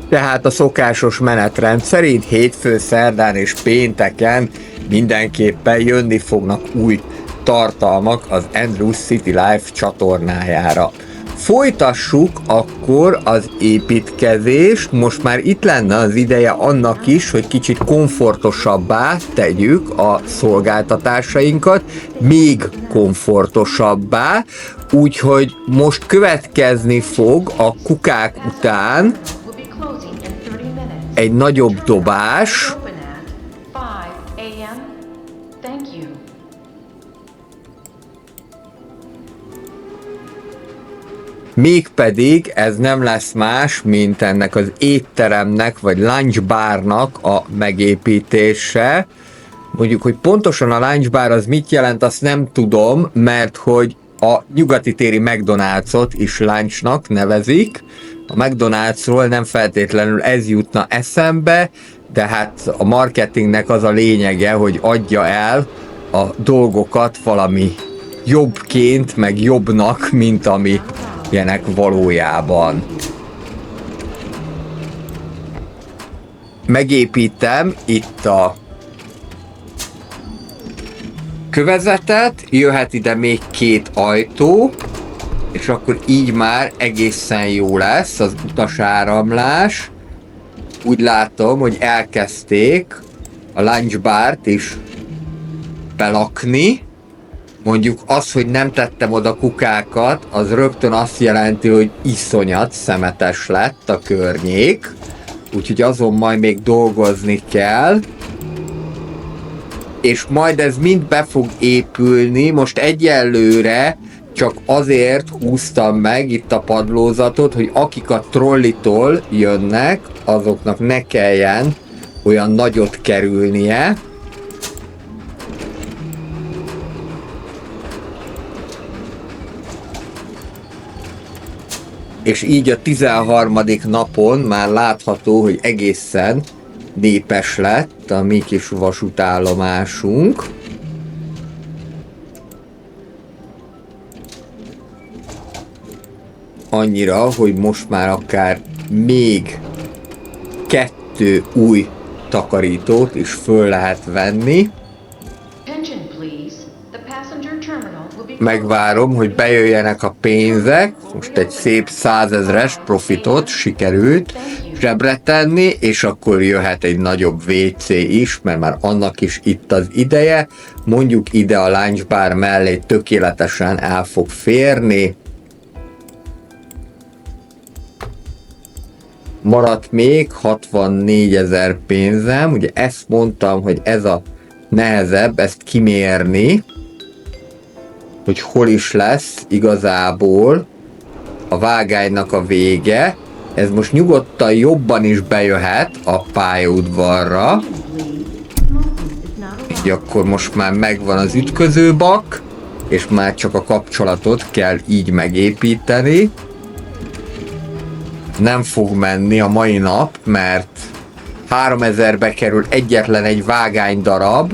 Tehát a szokásos menetrend szerint hétfőn, szerdán és pénteken mindenképpen jönni fognak új tartalmak az Andrews City Life csatornájára. Folytassuk akkor az építkezést, most már itt lenne az ideje annak is, hogy kicsit komfortosabbá tegyük a szolgáltatásainkat, még komfortosabbá, úgyhogy most következni fog a kukák után egy nagyobb dobás. Mégpedig ez nem lesz más, mint ennek az étteremnek, vagy lunchbárnak a megépítése. Mondjuk, hogy pontosan a lunchbár az mit jelent, azt nem tudom, mert hogy a nyugati téri McDonald's-ot is lunchnak nevezik. A McDonald'sról nem feltétlenül ez jutna eszembe, de hát a marketingnek az a lényege, hogy adja el a dolgokat valami jobbként, meg jobbnak, mint ami ilyenek valójában. Megépítem itt a kövezetet, jöhet ide még 2 ajtó, és akkor így már egészen jó lesz az utasáramlás. Úgy látom, hogy elkezdték a lunchbárt is belakni. Mondjuk az, hogy nem tettem oda kukákat, az rögtön azt jelenti, hogy iszonyat szemetes lett a környék. Úgyhogy azon majd még dolgozni kell. És majd ez mind be fog épülni. Most egyelőre csak azért húztam meg itt a padlózatot, hogy akik a trollitól jönnek, azoknak ne kelljen olyan nagyot kerülnie. És így a 13. napon már látható, hogy egészen népes lett a mi kis vasútállomásunk. Annyira, hogy most már akár még 2 új takarítót is föl lehet venni. Attention, please. The passenger terminal will be Megvárom, hogy bejöjjenek a pénzek. Most egy szép 100 000-es profitot sikerült zsebre tenni, és akkor jöhet egy nagyobb WC is, mert már annak is itt az ideje. Mondjuk ide a lunch bar mellé tökéletesen el fog férni. Maradt még 64 000 pénzem, ugye ezt mondtam, hogy ez a nehezebb, ezt kimérni, hogy hol is lesz igazából a vágánynak a vége. Ez most nyugodtan jobban is bejöhet a pályaudvarra. Így akkor most már megvan az ütközőbak, és már csak a kapcsolatot kell így megépíteni. Nem fog menni a mai nap, mert 3000-be kerül egyetlen egy vágány darab,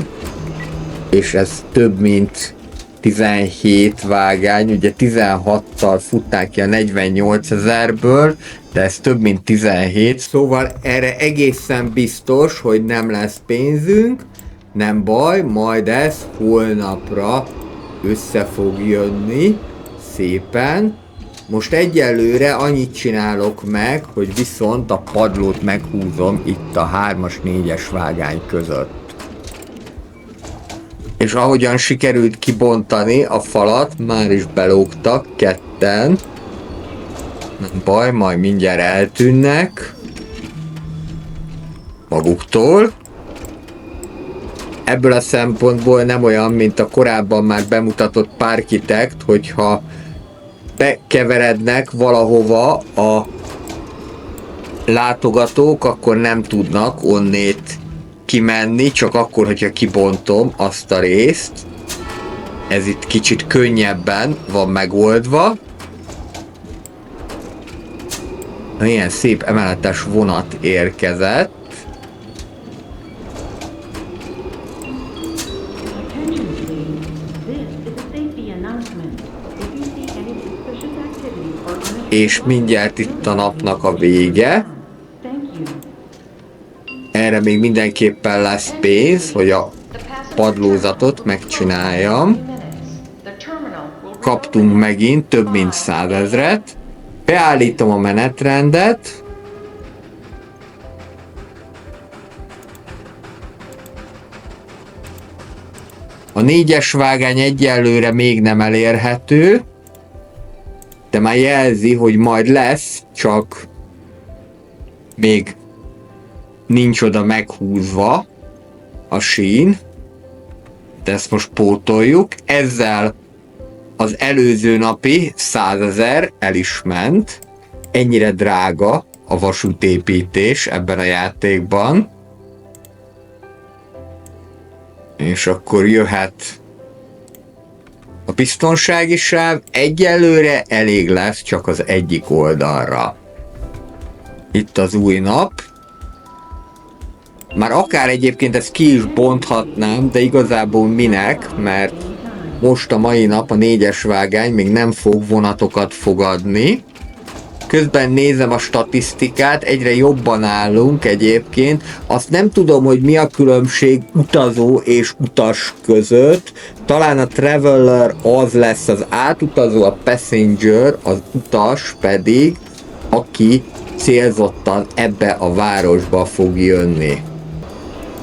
és ez több mint 17 vágány, ugye 16-tal futnák ki a 48 000-ből, de ez több mint 17, szóval erre egészen biztos, hogy nem lesz pénzünk, nem baj, majd ez holnapra össze fog jönni szépen. Most egyelőre annyit csinálok meg, hogy viszont a padlót meghúzom itt a 3-as, 4-es vágány között. És ahogyan sikerült kibontani a falat, már is belógtak ketten. Nem baj, majd mindjárt eltűnnek maguktól. Ebből a szempontból nem olyan, mint a korábban már bemutatott Parkitect, hogyha bekeverednek valahova a látogatók, akkor nem tudnak onnét kimenni, csak akkor, hogyha kibontom azt a részt. Ez itt kicsit könnyebben van megoldva. Ilyen szép emeletes vonat érkezett. És mindjárt itt a napnak a vége. Erre még mindenképpen lesz pénz, hogy a padlózatot megcsináljam. Kaptunk megint több mint 100 000-et. Beállítom a menetrendet. A 4-es vágány egyelőre még nem elérhető, de már jelzi, hogy majd lesz, csak még nincs oda meghúzva a sín, de ezt most pótoljuk. Ezzel az előző napi 100 000 el is ment. Ennyire drága a vasútépítés ebben a játékban. És akkor jöhet a biztonsági sáv. Egyelőre elég lesz csak az egyik oldalra. Itt az új nap. Már akár egyébként ezt ki is bonthatnám, de igazából minek, mert most a mai nap a 4-es vágány még nem fog vonatokat fogadni. Közben nézem a statisztikát, egyre jobban állunk egyébként. Azt nem tudom, hogy mi a különbség utazó és utas között. Talán a traveler az lesz az átutazó, a passenger, az utas pedig, aki célzottan ebbe a városba fog jönni.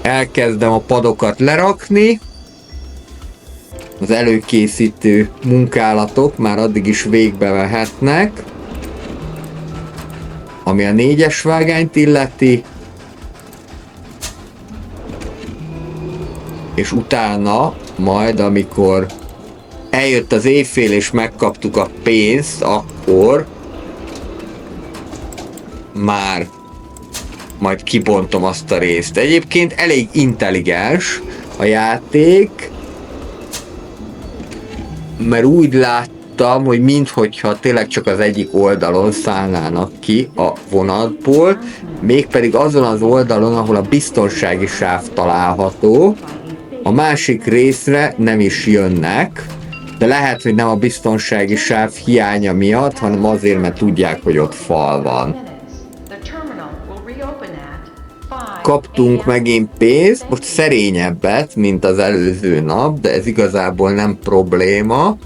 Elkezdem a padokat lerakni. Az előkészítő munkálatok már addig is végbe vehetnek. Ami a 4-es vágányt illeti. És utána majd, amikor eljött az éjfél és megkaptuk a pénzt, akkor már majd kibontom azt a részt. Egyébként elég intelligens a játék, mert úgy tudtam, hogy minthogyha tényleg csak az egyik oldalon szállnának ki a vonatból, mégpedig azon az oldalon, ahol a biztonsági sáv található, a másik részre nem is jönnek, de lehet, hogy nem a biztonsági sáv hiánya miatt, hanem azért, mert tudják, hogy ott fal van. Kaptunk megint pénzt, most szerényebbet, mint az előző nap, de ez igazából nem probléma.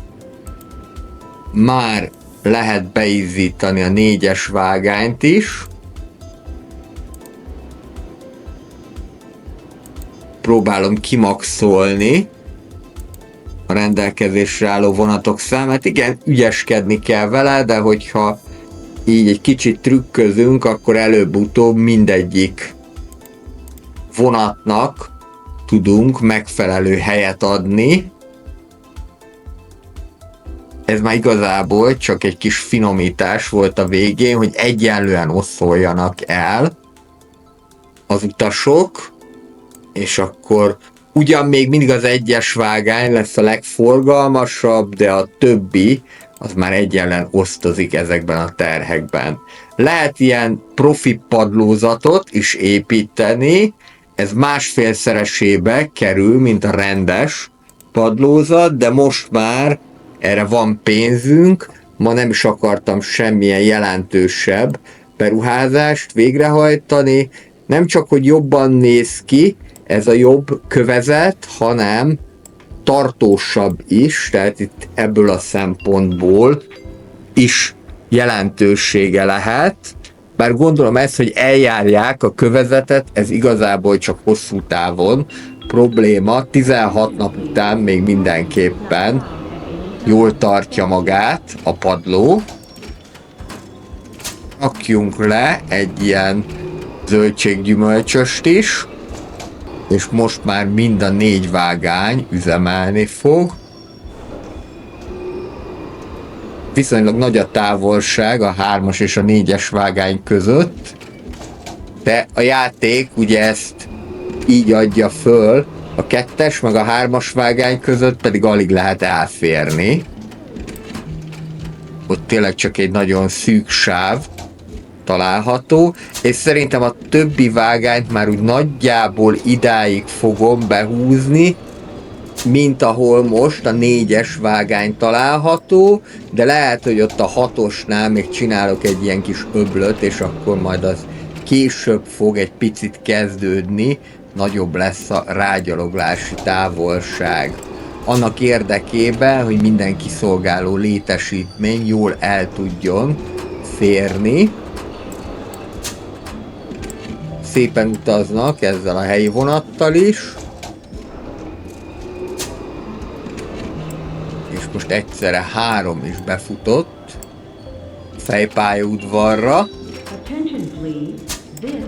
Már lehet beizzítani a 4-es vágányt is. Próbálom kimaxolni a rendelkezésre álló vonatok számát. Igen, ügyeskedni kell vele, de hogyha így egy kicsit trükközünk, akkor előbb-utóbb mindegyik vonatnak tudunk megfelelő helyet adni. Ez már igazából csak egy kis finomítás volt a végén, hogy egyenlően oszoljanak el az utasok, és akkor ugyan még mindig az 1-es vágány lesz a legforgalmasabb, de a többi az már egyenlen osztozik ezekben a terhekben. Lehet ilyen profi padlózatot is építeni, ez 1,5-szeresébe kerül, mint a rendes padlózat, de most már erre van pénzünk, ma nem is akartam semmilyen jelentősebb beruházást végrehajtani, nem csak, hogy jobban néz ki ez a jobb kövezet, hanem tartósabb is, tehát itt ebből a szempontból is jelentősége lehet, bár gondolom ezt, hogy eljárják a kövezetet, ez igazából csak hosszú távon probléma, 16 nap után még mindenképpen jól tartja magát a padló. Rakjunk le egy ilyen zöldséggyümölcsöst is, és most már mind a 4 vágány üzemelni fog. Viszonylag nagy a távolság a 3-as és a 4-es vágány között, de a játék ugye ezt így adja föl, a 2-es meg a 3-as vágány között pedig alig lehet elférni. Ott tényleg csak egy nagyon szűk sáv található, és szerintem a többi vágányt már úgy nagyjából idáig fogom behúzni, mint ahol most a 4-es vágány található, de lehet, hogy ott a 6-osnál még csinálok egy ilyen kis öblöt, és akkor majd az később fog egy picit kezdődni, nagyobb lesz a rágyaloglási távolság. Annak érdekében, hogy minden kiszolgáló létesítmény jól el tudjon férni. Szépen utaznak ezzel a helyi vonattal is. És most egyszerre 3 is befutott fejpályaudvarra.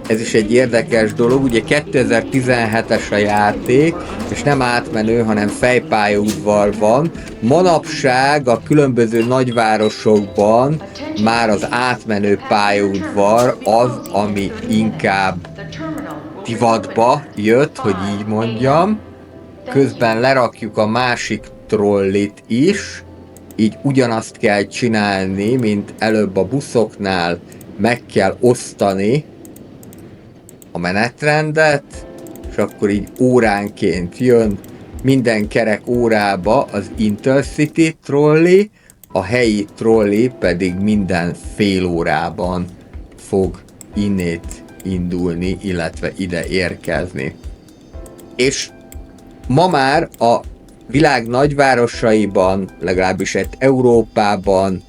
Ez is egy érdekes dolog, ugye 2017-es a játék, és nem átmenő, hanem fejpályaudvar van. Manapság a különböző nagyvárosokban már az átmenő pályaudvar az, ami inkább divatba jött, hogy így mondjam. Közben lerakjuk a másik trollit is, így ugyanazt kell csinálni, mint előbb a buszoknál, meg kell osztani a menetrendet, és akkor így óránként jön minden kerek órába az Intercity trolli, a helyi trolli pedig minden fél órában fog innét indulni, illetve ide érkezni. És ma már a világ nagyvárosaiban, legalábbis egy Európában,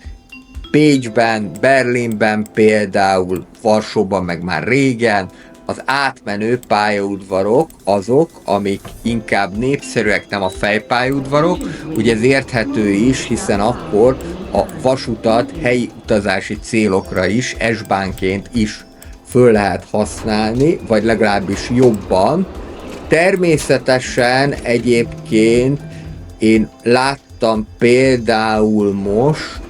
Pécsben, Berlinben például, Varsóban meg már régen, az átmenő pályaudvarok azok, amik inkább népszerűek, nem a fejpályaudvarok. Ugye ez érthető is, hiszen akkor a vasutat helyi utazási célokra is, S-bánként is föl lehet használni, vagy legalábbis jobban. Természetesen egyébként én láttam például most,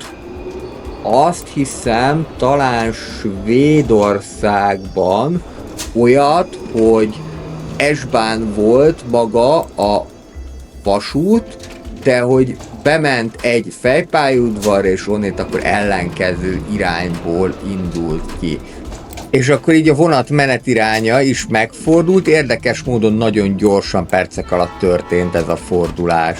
azt hiszem talán Svédországban olyat, hogy S-bán volt maga a vasút, de hogy bement egy fejpályaudvarra, és onnét akkor ellenkező irányból indult ki. És akkor így a vonat menetiránya is megfordult, érdekes módon nagyon gyorsan, percek alatt történt ez a fordulás.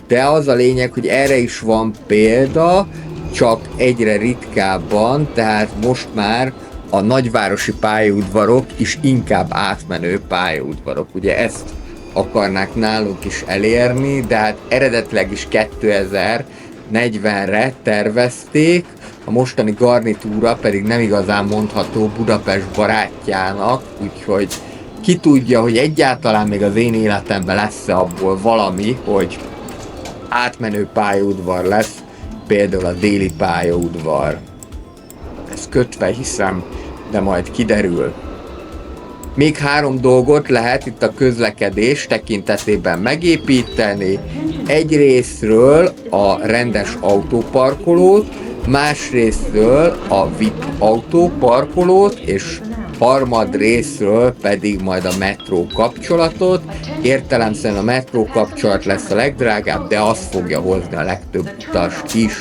De az a lényeg, hogy erre is van példa, csak egyre ritkábban, tehát most már a nagyvárosi pályaudvarok is inkább átmenő pályaudvarok. Ugye ezt akarnák nálunk is elérni, de hát eredetileg is 2040-re tervezték, a mostani garnitúra pedig nem igazán mondható Budapest barátjának, úgyhogy ki tudja, hogy egyáltalán még az én életemben lesz-e abból valami, hogy átmenő pályaudvar lesz, például a déli pályaudvar. Ez kötve hiszem, de majd kiderül. Még 3 dolgot lehet itt a közlekedés tekintetében megépíteni. Egyrészről a rendes autóparkolót, másrészről a VIP autóparkolót, és harmadrészről pedig majd a metró kapcsolatot. Értelemszerűen a metró kapcsolat lesz a legdrágább, de az fogja hozni a legtöbb utast is.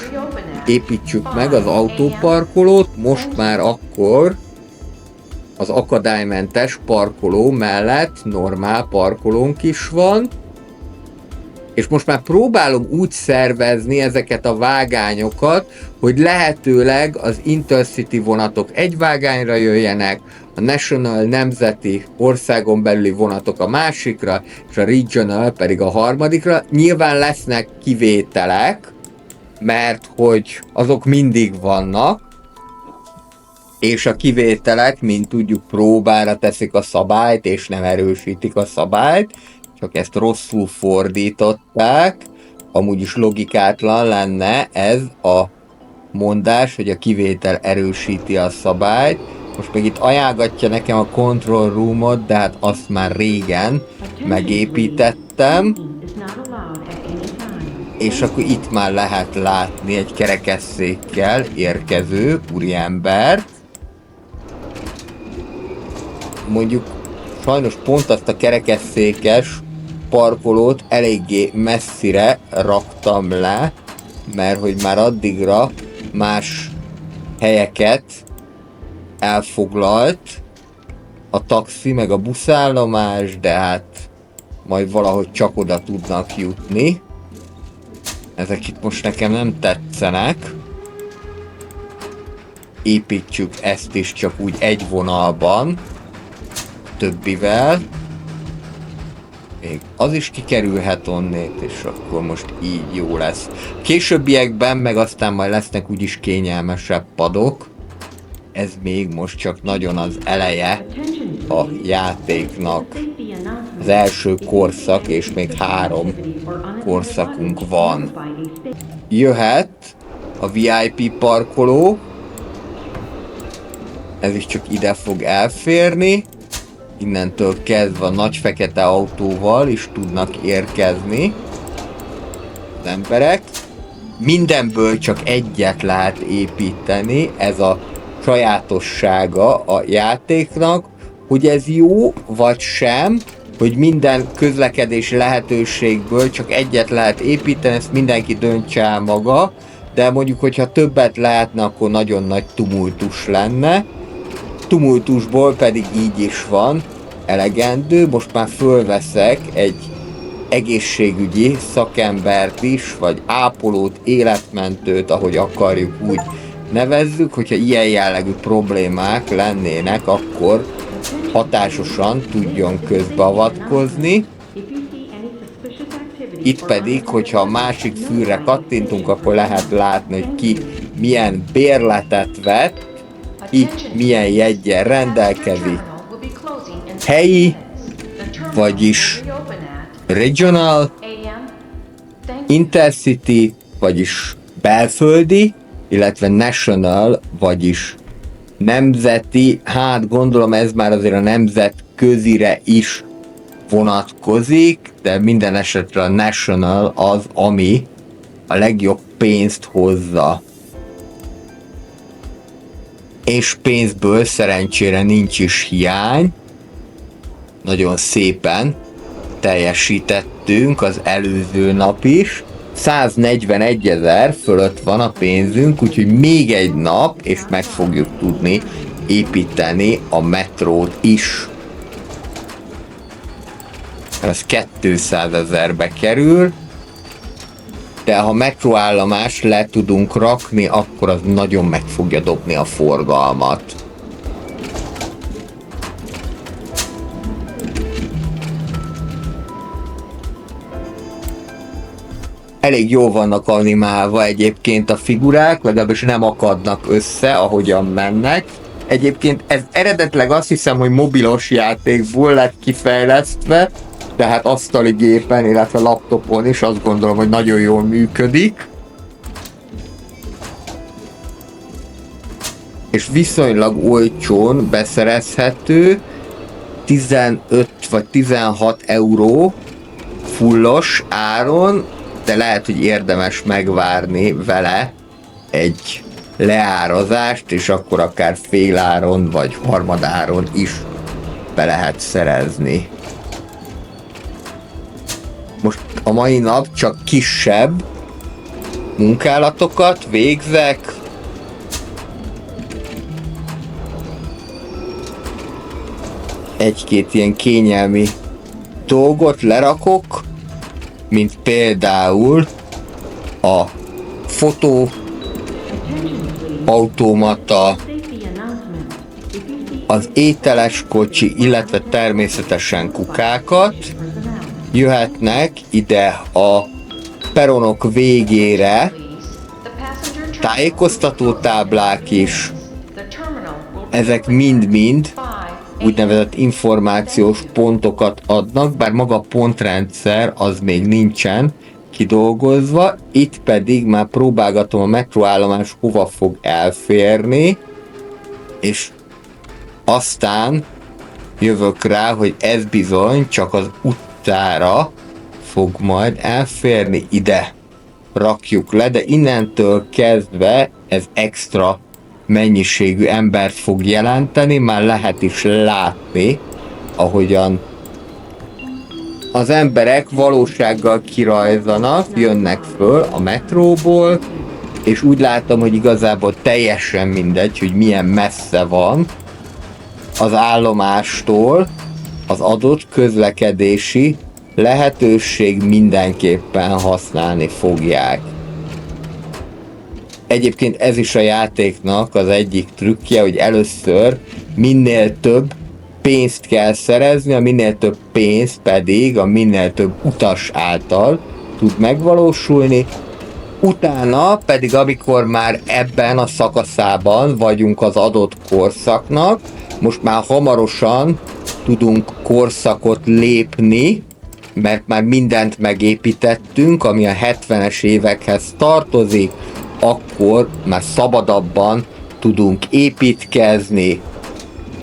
Építsük meg az autóparkolót, most már akkor az akadálymentes parkoló mellett normál parkolónk is van, és most már próbálom úgy szervezni ezeket a vágányokat, hogy lehetőleg az Intercity vonatok egy vágányra jöjjenek, a National nemzeti országon belüli vonatok a másikra, és a Regional pedig a harmadikra. Nyilván lesznek kivételek, mert hogy azok mindig vannak, és a kivételek, mint tudjuk, próbára teszik a szabályt, és nem erősítik a szabályt, csak ezt rosszul fordították. Amúgy is logikátlan lenne ez a mondás, hogy a kivétel erősíti a szabályt. Most még itt ajánlgatja nekem a control roomot, de hát azt már régen megépítettem. És akkor itt már lehet látni egy kerekesszékkel érkező úriembert. Mondjuk sajnos pont azt a kerekesszékes parkolót eléggé messzire raktam le, mert hogy már addigra más helyeket elfoglalt a taxi meg a buszállomás, de hát majd valahogy csak oda tudnak jutni. Ezek itt most nekem nem tetszenek. Építsük ezt is csak úgy egy vonalban, többivel. Még az is kikerülhet onnét, és akkor most így jó lesz. Későbbiekben meg aztán majd lesznek úgyis kényelmesebb padok. Ez még most csak nagyon az eleje a játéknak. Az első korszak, és még 3 korszakunk van. Jöhet a VIP parkoló. Ez is csak ide fog elférni. Innentől kezdve a nagy fekete autóval is tudnak érkezni az emberek. Mindenből csak egyet lehet építeni, ez a sajátossága a játéknak, hogy ez jó vagy sem, hogy minden közlekedési lehetőségből csak egyet lehet építeni, ezt mindenki döntse el maga, de mondjuk, hogyha többet lehetne, akkor nagyon nagy tumultus lenne. Tumultusból pedig így is van elegendő. Most már fölveszek egy egészségügyi szakembert is, vagy ápolót, életmentőt, ahogy akarjuk, úgy nevezzük, hogyha ilyen jellegű problémák lennének, akkor hatásosan tudjon közbeavatkozni. Itt pedig, hogyha a másik fülre kattintunk, akkor lehet látni, hogy ki milyen bérletet vett, ki milyen jeggyel rendelkezik. Helyi, vagyis Regional, Intercity, vagyis belföldi, illetve National, vagyis nemzeti. Hát gondolom ez már azért a nemzetközire is vonatkozik, de minden esetre a National az, ami a legjobb pénzt hozza. És pénzből szerencsére nincs is hiány. Nagyon szépen teljesítettünk az előző nap is. 141 000 fölött van a pénzünk, úgyhogy még egy nap, és meg fogjuk tudni építeni a metrót is. Ez 200 000-be kerül, de ha metróállomást le tudunk rakni, akkor az nagyon meg fogja dobni a forgalmat. Elég jól vannak animálva egyébként a figurák, legalábbis nem akadnak össze, ahogyan mennek. Egyébként ez eredetileg azt hiszem, hogy mobilos játékból lett kifejlesztve, tehát asztali gépen, illetve laptopon is azt gondolom, hogy nagyon jól működik. És viszonylag olcsón beszerezhető, 15 vagy 16 euró fullos áron, de lehet, hogy érdemes megvárni vele egy leárazást, és akkor akár féláron vagy harmadáron is be lehet szerezni. Most a mai nap csak kisebb munkálatokat végzek. Egy-két ilyen kényelmi dolgot lerakok, mint például a fotó automata, az ételes kocsi, illetve természetesen kukákat. Jöhetnek ide a peronok végére tájékoztató táblák is. Ezek mind-mind úgynevezett információs pontokat adnak, bár maga a pontrendszer az még nincsen kidolgozva. Itt pedig már próbálgatom a metróállomás hova fog elférni, és aztán jövök rá, hogy ez bizony csak az utcára fog majd elférni. Ide rakjuk le, de innentől kezdve ez extra mennyiségű embert fog jelenteni, már lehet is látni, ahogyan az emberek valósággal kirajzanak, jönnek föl a metróból, és úgy látom, hogy igazából teljesen mindegy, hogy milyen messze van az állomástól, az adott közlekedési lehetőség mindenképpen használni fogják. Egyébként ez is a játéknak az egyik trükkje, hogy először minél több pénzt kell szerezni, a minél több pénz pedig a minél több utas által tud megvalósulni. Utána pedig, amikor már ebben a szakaszában vagyunk az adott korszaknak, most már hamarosan tudunk korszakot lépni, mert már mindent megépítettünk, ami a 70-es évekhez tartozik, akkor már szabadabban tudunk építkezni,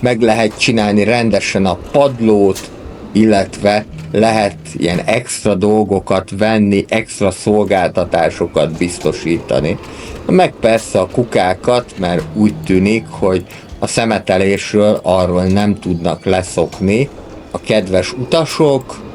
meg lehet csinálni rendesen a padlót, illetve lehet ilyen extra dolgokat venni, extra szolgáltatásokat biztosítani. Meg persze a kukákat, mert úgy tűnik, hogy a szemetelésről arról nem tudnak leszokni a kedves utasok.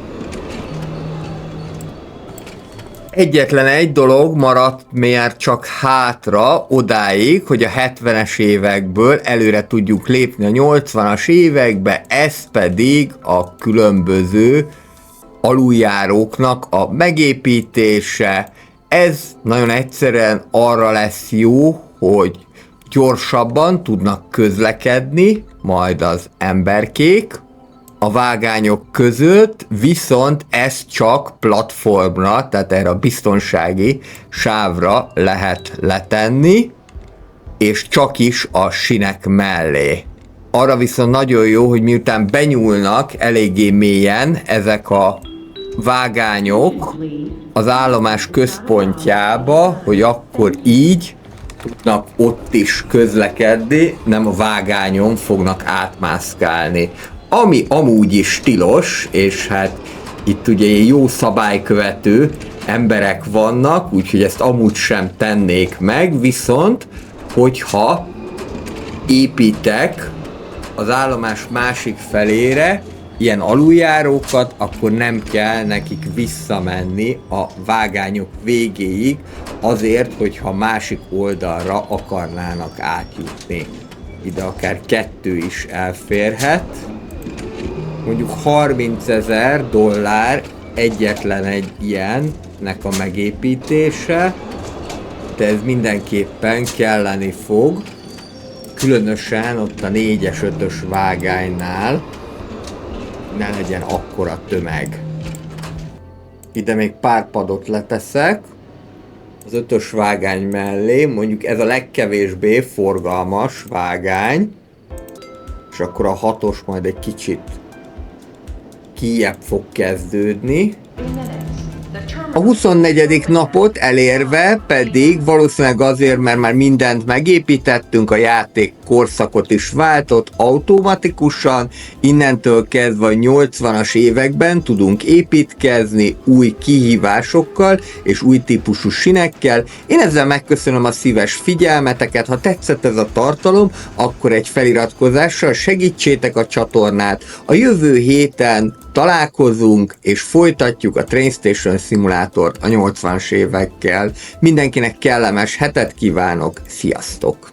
Egyetlen egy dolog maradt már csak hátra odáig, hogy a 70-es évekből előre tudjuk lépni a 80-as évekbe, ez pedig a különböző aluljáróknak a megépítése. Ez nagyon egyszerűen arra lesz jó, hogy gyorsabban tudnak közlekedni majd az emberkék a vágányok között, viszont ez csak platformra, tehát erre a biztonsági sávra lehet letenni, és csak is a sinek mellé. Arra viszont nagyon jó, hogy miután benyúlnak eléggé mélyen ezek a vágányok az állomás központjába, hogy akkor így tudnak ott is közlekedni, nem a vágányon fognak átmászkálni. Ami amúgy is tilos, és hát itt ugye jó szabálykövető emberek vannak, úgyhogy ezt amúgy sem tennék meg, viszont hogyha építek az állomás másik felére, ilyen aluljárókat, akkor nem kell nekik visszamenni a vágányok végéig, azért, hogyha másik oldalra akarnának átjutni. Ide akár 2 is elférhet. Mondjuk $30,000 egyetlen egy ilyennek a megépítése, de ez mindenképpen kelleni fog, különösen ott a 4-es, 5-ös vágánynál ne legyen akkora tömeg. Ide még pár padot leteszek az 5-ös vágány mellé, mondjuk ez a legkevésbé forgalmas vágány, és akkor a 6-os majd egy kicsit kijjebb fog kezdődni. 3 minutes. The terminal A 24. napot elérve pedig valószínűleg azért, mert már mindent megépítettünk, a játék korszakot is váltott automatikusan, innentől kezdve a 80-as években tudunk építkezni új kihívásokkal és új típusú sinekkel. Én ezzel megköszönöm a szíves figyelmeteket, ha tetszett ez a tartalom, akkor egy feliratkozással segítsétek a csatornát. A jövő héten találkozunk és folytatjuk a Train Station szimulátort a 80-as évekkel. Mindenkinek kellemes hetet kívánok, sziasztok!